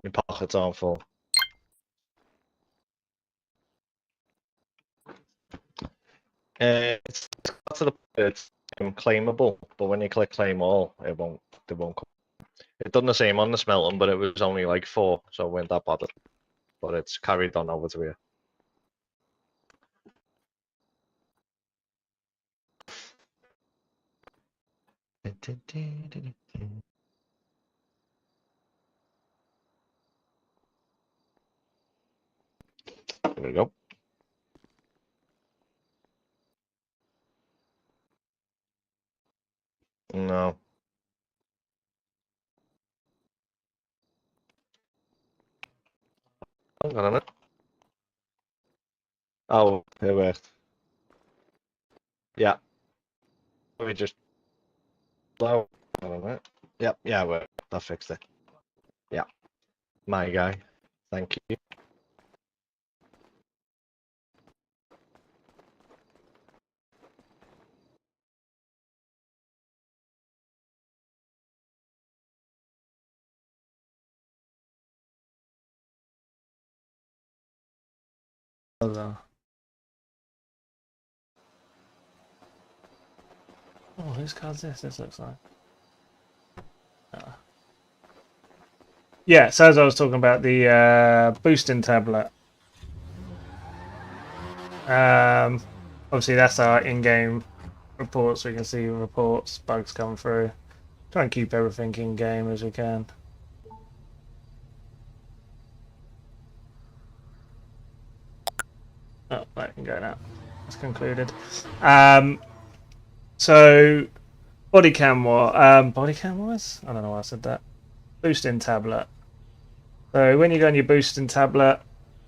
My pockets aren't full. It's got to the point it's claimable, but when you click claim all, it won't. They won't come. It done the same on the smelting, but it was only like 4, so I weren't that bothered. But it's carried on over to here. There we go. No. Hang on a minute. Oh, it worked. Yeah. Let me just blow. Hang on a minute. Yep, yeah, it worked. That fixed it. Yeah. My guy. Thank you. Oh, whose car's this? This looks like. Yeah, so as I was talking about the boosting tablet. Obviously, that's our in-game reports. We can see reports, bugs come through. Try and keep everything in-game as we can. Oh, that can go now. That's concluded. So, body cam wise? I don't know why I said that. Boosting tablet. So when you go on your boosting tablet,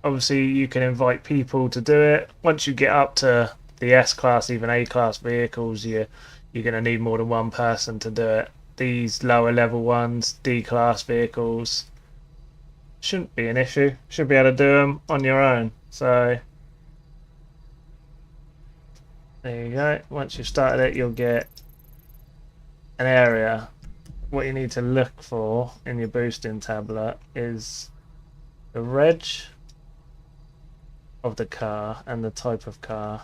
obviously you can invite people to do it. Once you get up to the S-class, even A-class vehicles, you're going to need more than one person to do it. These lower level ones, D-class vehicles, shouldn't be an issue. Should be able to do them on your own. So there you go. Once you've started it, you'll get an area. What you need to look for in your boosting tablet is the reg of the car and the type of car.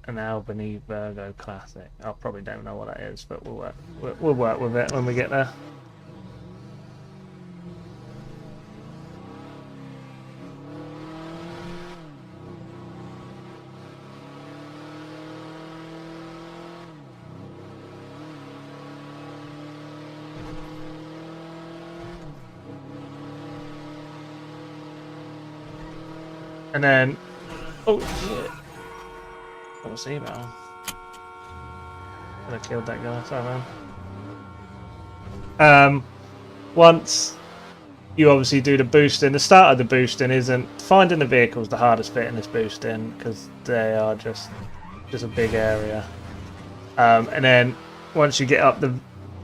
an Albany Virgo Classic. I probably don't know what that is, but we'll work with it when we get there. And then, oh shit! Got a seabound. Could have killed that guy. Sorry, man. Once you obviously do the boosting, the start of the boosting isn't finding the vehicles the hardest bit in this boosting because they are just a big area. And then once you get up the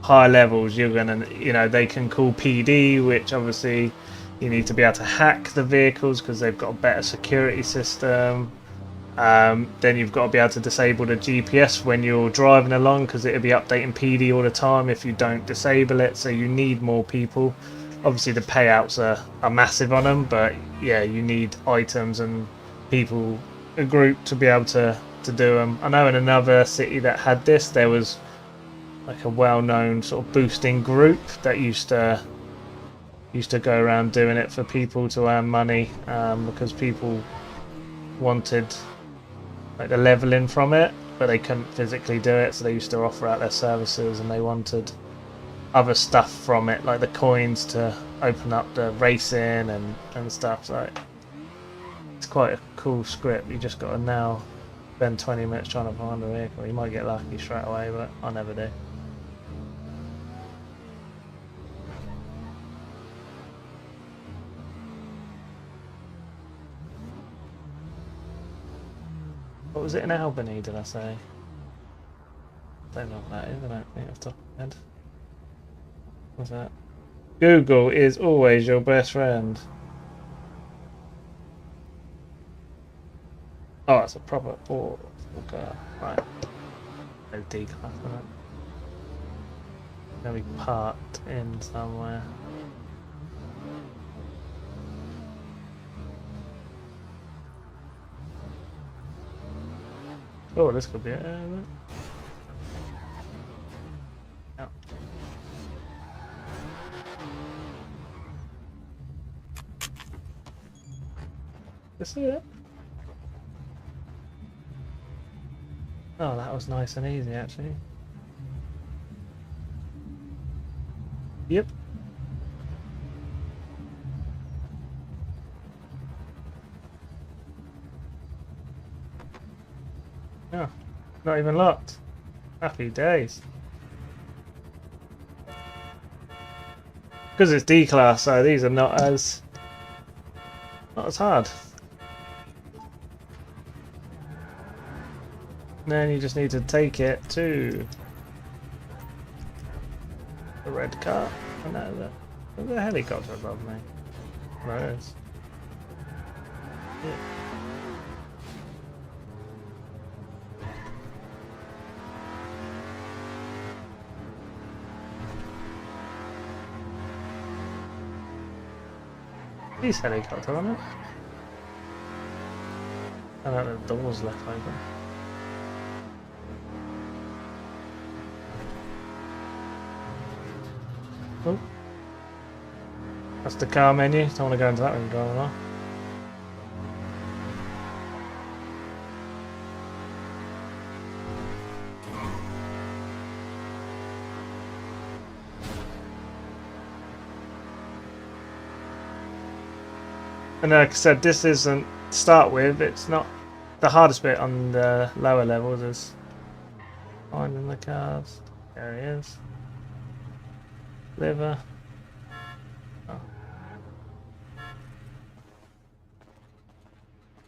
high levels, you're gonna, you know, they can call PD, which obviously you need to be able to hack the vehicles because they've got a better security system. Then you've got to be able to disable the GPS when you're driving along because it'll be updating PD all the time if you don't disable it. So you need more people. Obviously the payouts are massive on them, but yeah, you need items and people, a group to be able to do them. I know in another city that had this, there was like a well-known sort of boosting group that used to go around doing it for people to earn money because people wanted like the leveling from it, but they couldn't physically do it, so they used to offer out their services, and they wanted other stuff from it, like the coins to open up the racing and stuff. So it's quite a cool script. You just got to now spend 20 minutes trying to find a vehicle. You might get lucky straight away, but I never do. What was it in Albany, did I say? Don't know what that is, I don't think off the top of my head. What's that? Google is always your best friend. Oh, it's a proper car. Right. No D-class on it. Gonna be parked in somewhere. Oh, this could be it. Yeah. This is it. Oh, that was nice and easy, actually. Yep. Yeah, not even locked. Happy days. Because it's D-class, so these are not as hard. And then you just need to take it to the red car. Oh no, there's a helicopter above me. There is. Yeah. He's helicopter on it. And then the door's left open. Oh. That's the car menu. Don't want to go into that when you're driving along. And like I said, this isn't to start with, it's not the hardest bit on the lower levels is finding the cars. There he is. Liver. Oh.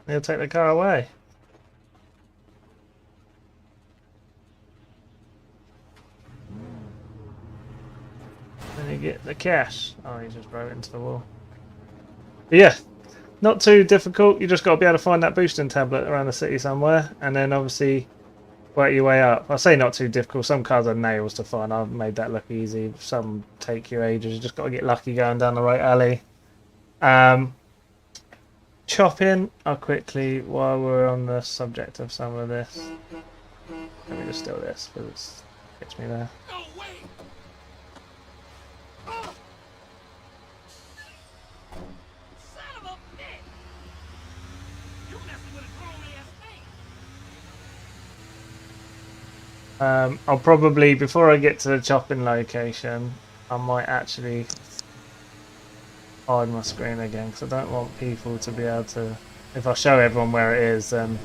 He'll take the car away. Then you get the cash. Oh, he just drove into the wall. But yeah. Not too difficult, you just got to be able to find that boosting tablet around the city somewhere, and then obviously work your way up. I say not too difficult, some cars are nails to find, I've made that look easy, some take you ages, you just got to get lucky going down the right alley. chopping, I'll quickly, while we're on the subject of some of this, let me just steal this because it gets me there. No way! Son of a bitch! You messing with a grown ass man. I'll probably, before I get to the chopping location, I might actually hide my screen again because I don't want people to be able to, if I show everyone where it is, then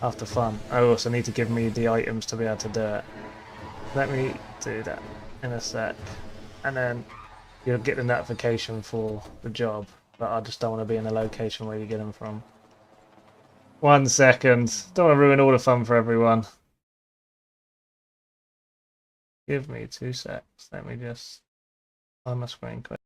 after fun. I also need to give me the items to be able to do it. Let me do that in a sec, and then you'll get the notification for the job, but I just don't want to be in a location where you get them from. 1 second. Don't want to ruin all the fun for everyone. Give me 2 secs. Let me just hide my screen quick.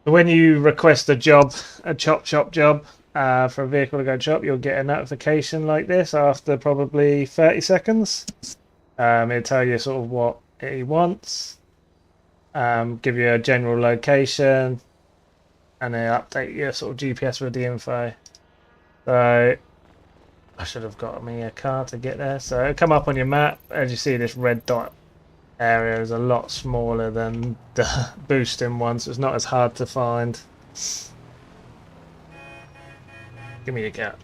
When you request a job, a chop shop job, for a vehicle to go chop, you'll get a notification like this after probably 30 seconds. It'll tell you sort of what he wants, give you a general location, and then update your sort of GPS with the info. So I should have got me a car to get there. So it'll come up on your map. As you see, this red dot area is a lot smaller than the boosting one, so it's not as hard to find. Give me your cat.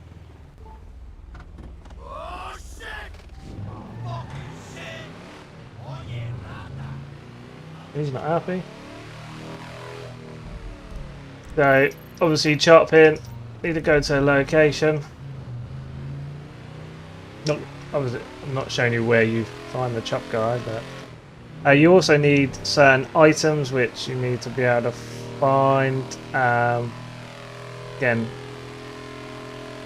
Oh shit! Fucking shit! Oh yeah, rata. He's not happy. So obviously chopping, need to go to a location. Not obviously, I'm not showing you where you find the chop guy, but you also need certain items which you need to be able to find. Again,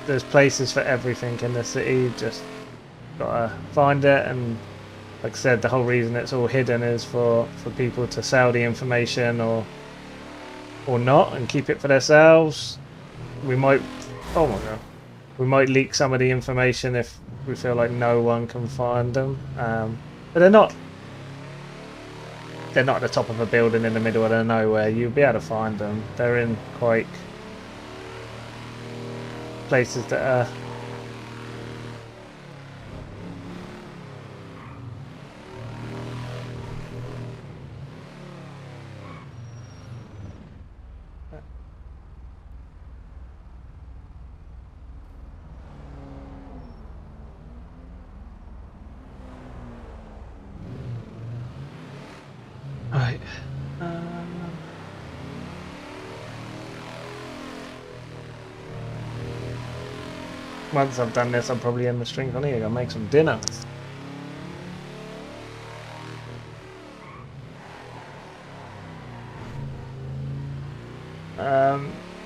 there's places for everything in the city, just gotta find it. And like I said, the whole reason it's all hidden is for people to sell the information or not and keep it for themselves. We might, oh my god, we might leak some of the information if we feel like no one can find them, but they're not at the top of a building in the middle of nowhere. You'll be able to find them. They're in quite places that are Right. Once I've done this, I'll probably end the stream on here. I'll make some dinner.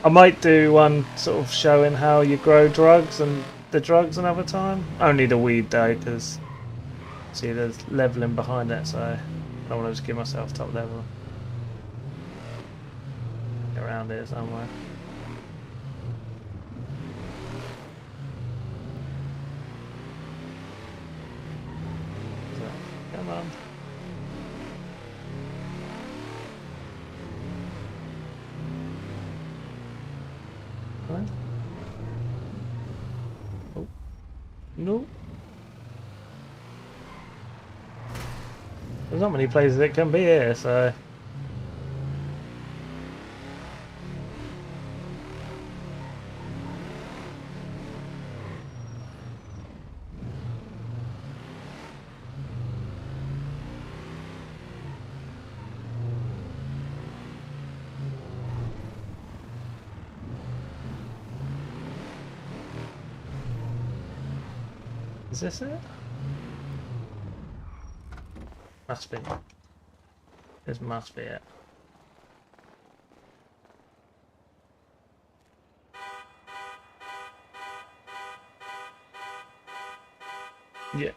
I might do one sort of showing how you grow drugs and the drugs another time. Only the weed though, because see there's leveling behind it, so I don't want to just give myself top level. Get around here somewhere. So, come on. Right. Oh. No. There's not many places it can be here, so... Is this it? Must be. This must be it. Yeah.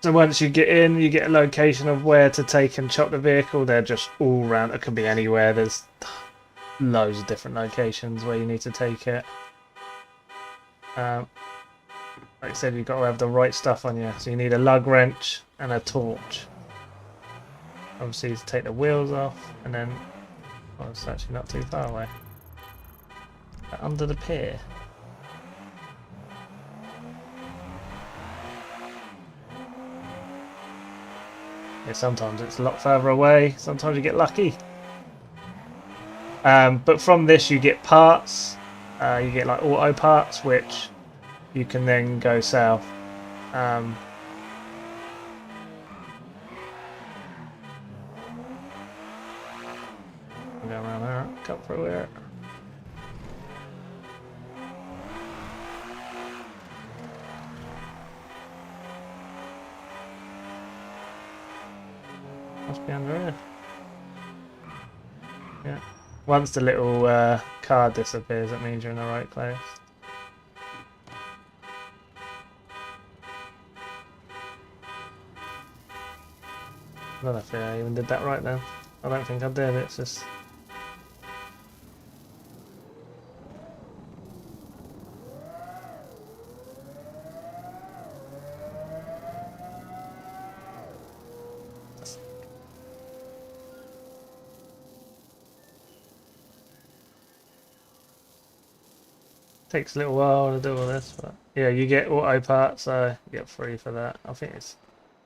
So once you get in, you get a location of where to take and chop the vehicle. They're just all around. It could be anywhere. There's loads of different locations where you need to take it. Like I said, you've got to have the right stuff on you. So you need a lug wrench and a torch. Obviously, to take the wheels off, and then... Oh, it's actually not too far away. Under the pier. Yeah, sometimes it's a lot further away. Sometimes you get lucky. But from this, you get parts. You get like auto parts, which you can then go south. Go around there, cut through here. Must be under here. Yeah. Once the little car disappears, that means you're in the right place. I don't know if I even did that right then. I don't think I did, it's just... Takes a little while to do all this, but yeah, you get auto parts, so you get free for that. I think it's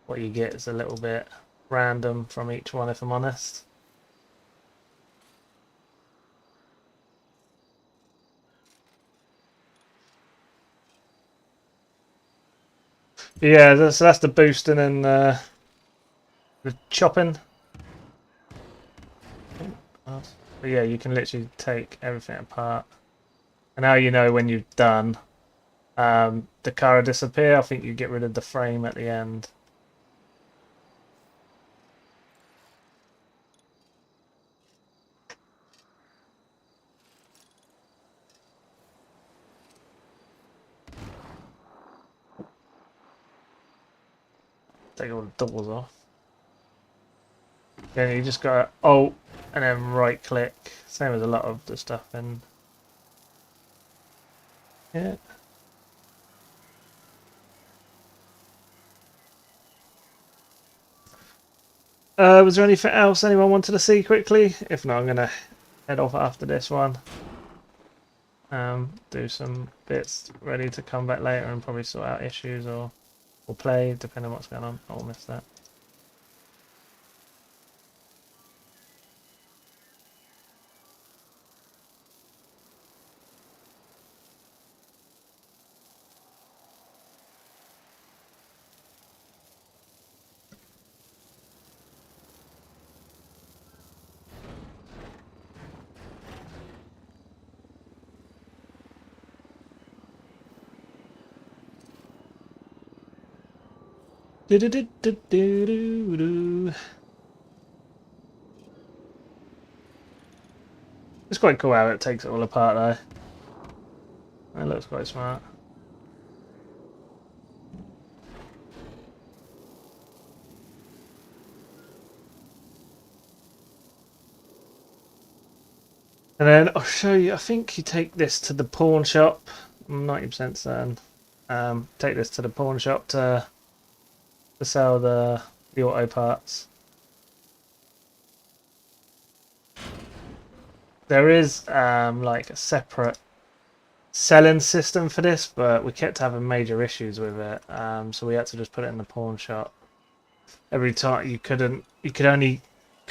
what you get is a little bit random from each one, if I'm honest. But yeah, so that's the boosting and the chopping. But yeah, you can literally take everything apart. And now you know when you've done, the car will disappear. I think you get rid of the frame at the end. Take all the doors off. Yeah, you just got Alt and then right click. Same as a lot of the stuff in. Yeah. Was there anything else anyone wanted to see quickly? If not, I'm going to head off after this one. Do some bits ready to come back later and probably sort out issues or play, depending on what's going on. I'll miss that. Do-do-do-do-do-do-do. It's quite cool how it takes it all apart though. It looks quite smart. And then I'll show you, I think you take this to the pawn shop. I'm 90% certain. Take this to the pawn shop to sell the auto parts. There is like a separate selling system for this, but we kept having major issues with it. So we had to just put it in the pawn shop. Every time you couldn't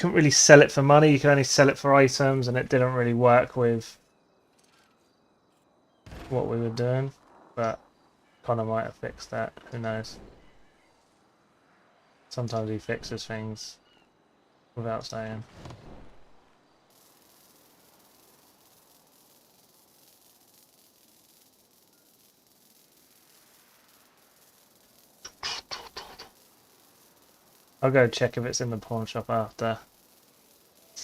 really sell it for money, you could only sell it for items, and it didn't really work with what we were doing. But Connor might have fixed that, who knows. Sometimes he fixes things without saying. I'll go check if it's in the pawn shop after.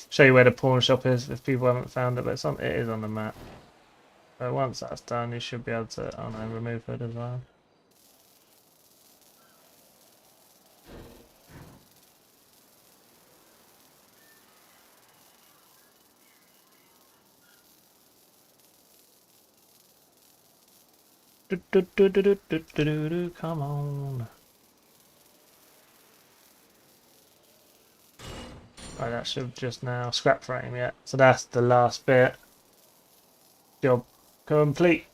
Show you where the pawn shop is if people haven't found it, but it is on the map. So once that's done, you should be able to, oh no, remove hood as well. Come on. Right, that should just now scrap frame, yeah. So that's the last bit. Job complete.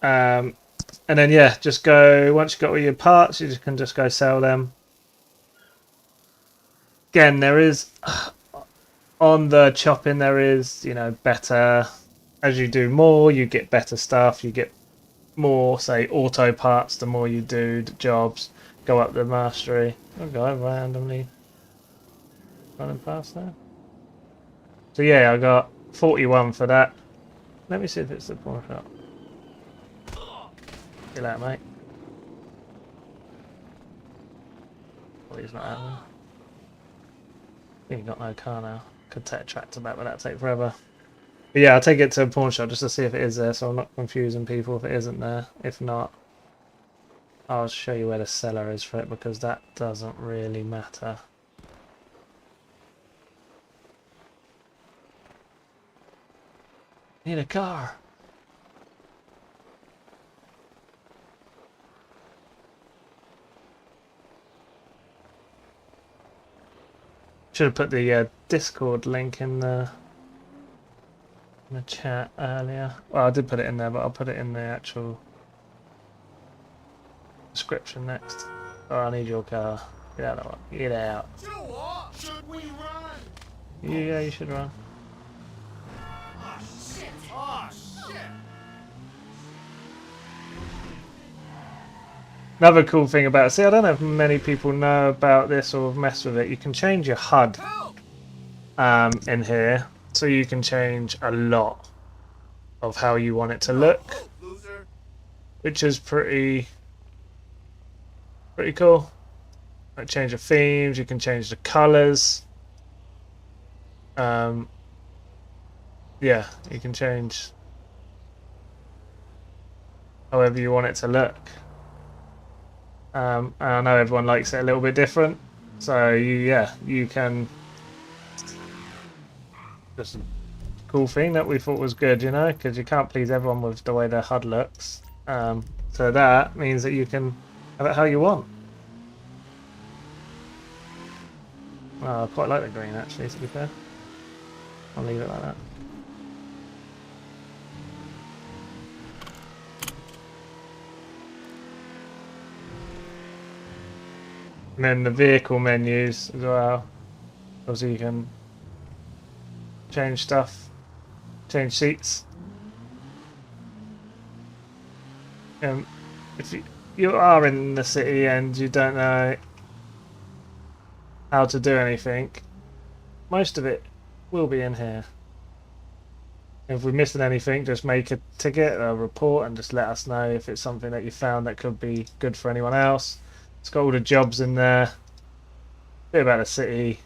And then yeah, just go, once you've got all your parts, you can just go sell them. Again, there is on the chopping, there is, you know, better, as you do more, you get better stuff, you get more, say, auto parts the more you do the jobs, go up the mastery. Oh god, randomly running past there. So yeah, I got 41 for that. Let me see if it's the pawn shop. Get out, mate. Well, he's not out there. You've got no car now. Could take a tractor back, but that'd take forever. But yeah, I'll take it to a pawn shop just to see if it is there, so I'm not confusing people if it isn't there. If not, I'll show you where the seller is for it, because that doesn't really matter. Need a car. Should have put the Discord link in the chat earlier. Well, I did put it in there, but I'll put it in the actual description next. Oh, I need your car. Get out of the way. Get out. Should we run? Yeah, you should run. Oh shit! Oh shit! Another cool thing about it, see, I don't know if many people know about this or have messed with it. You can change your HUD in here, so you can change a lot of how you want it to look, which is pretty cool. Like change the themes, you can change the colors. Yeah, you can change however you want it to look. And I know everyone likes it a little bit different, so you can. Just a cool thing that we thought was good, you know, because you can't please everyone with the way their HUD looks. So that means that you can have it how you want. Oh, I quite like the green actually, to be fair. I'll leave it like that. And then the vehicle menus as well. Obviously you can change stuff, change seats. If you are in the city and you don't know how to do anything, most of it will be in here. If we're missing anything, just make a ticket, a report, and just let us know if it's something that you found that could be good for anyone else. It's got all the jobs in there, a bit about the city,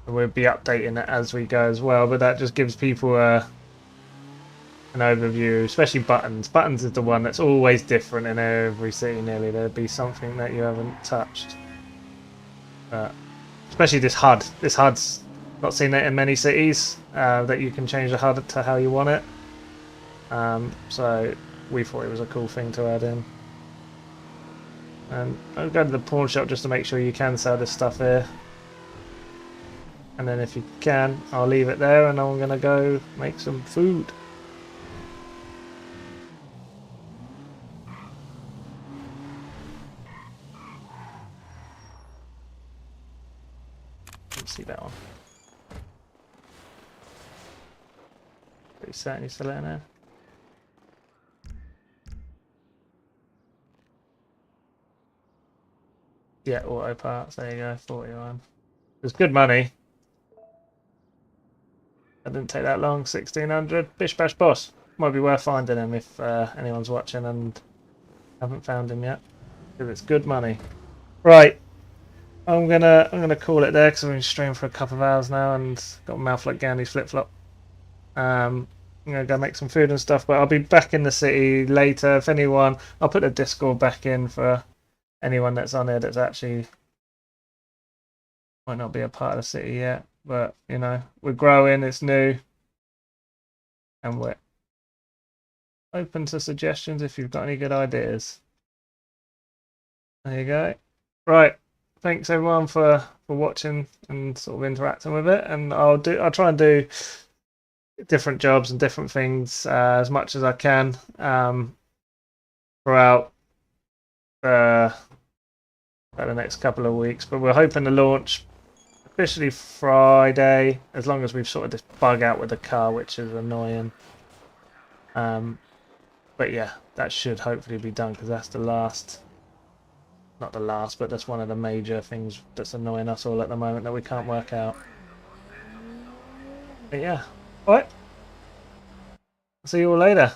and we'll be updating it as we go as well. But that just gives people an overview, especially buttons. Buttons is the one that's always different in every city nearly. There'll be something that you haven't touched. Especially this HUD. This HUD's not seen it in many cities, that you can change the HUD to how you want it. So we thought it was a cool thing to add in. And I'll go to the pawn shop just to make sure you can sell this stuff here. And then if you can, I'll leave it there and I'm going to go make some food. Let's see that one. Pretty certain you still in there. Yeah, auto parts, there you go, 41. It's good money. That didn't take that long, 1600. Bish bash boss. Might be worth finding him if anyone's watching and haven't found him yet. Because it's good money. Right. I'm gonna call it there because I've been streaming for a couple of hours now and got my mouth like Gandhi's flip flop. I'm gonna go make some food and stuff, but I'll be back in the city later. If anyone, I'll put a Discord back in for anyone that's on there that's actually might not be a part of the city yet, but you know, we're growing, it's new, and we're open to suggestions if you've got any good ideas. There you go. Right. Thanks everyone for watching and sort of interacting with it, and I'll try and do different jobs and different things as much as I can throughout the next couple of weeks. But we're hoping to launch officially Friday, as long as we've sorted this bug out with the car, which is annoying. But yeah, that should hopefully be done because that's the last. Not the last, but that's one of the major things that's annoying us all at the moment that we can't work out. But yeah, alright. See you all later.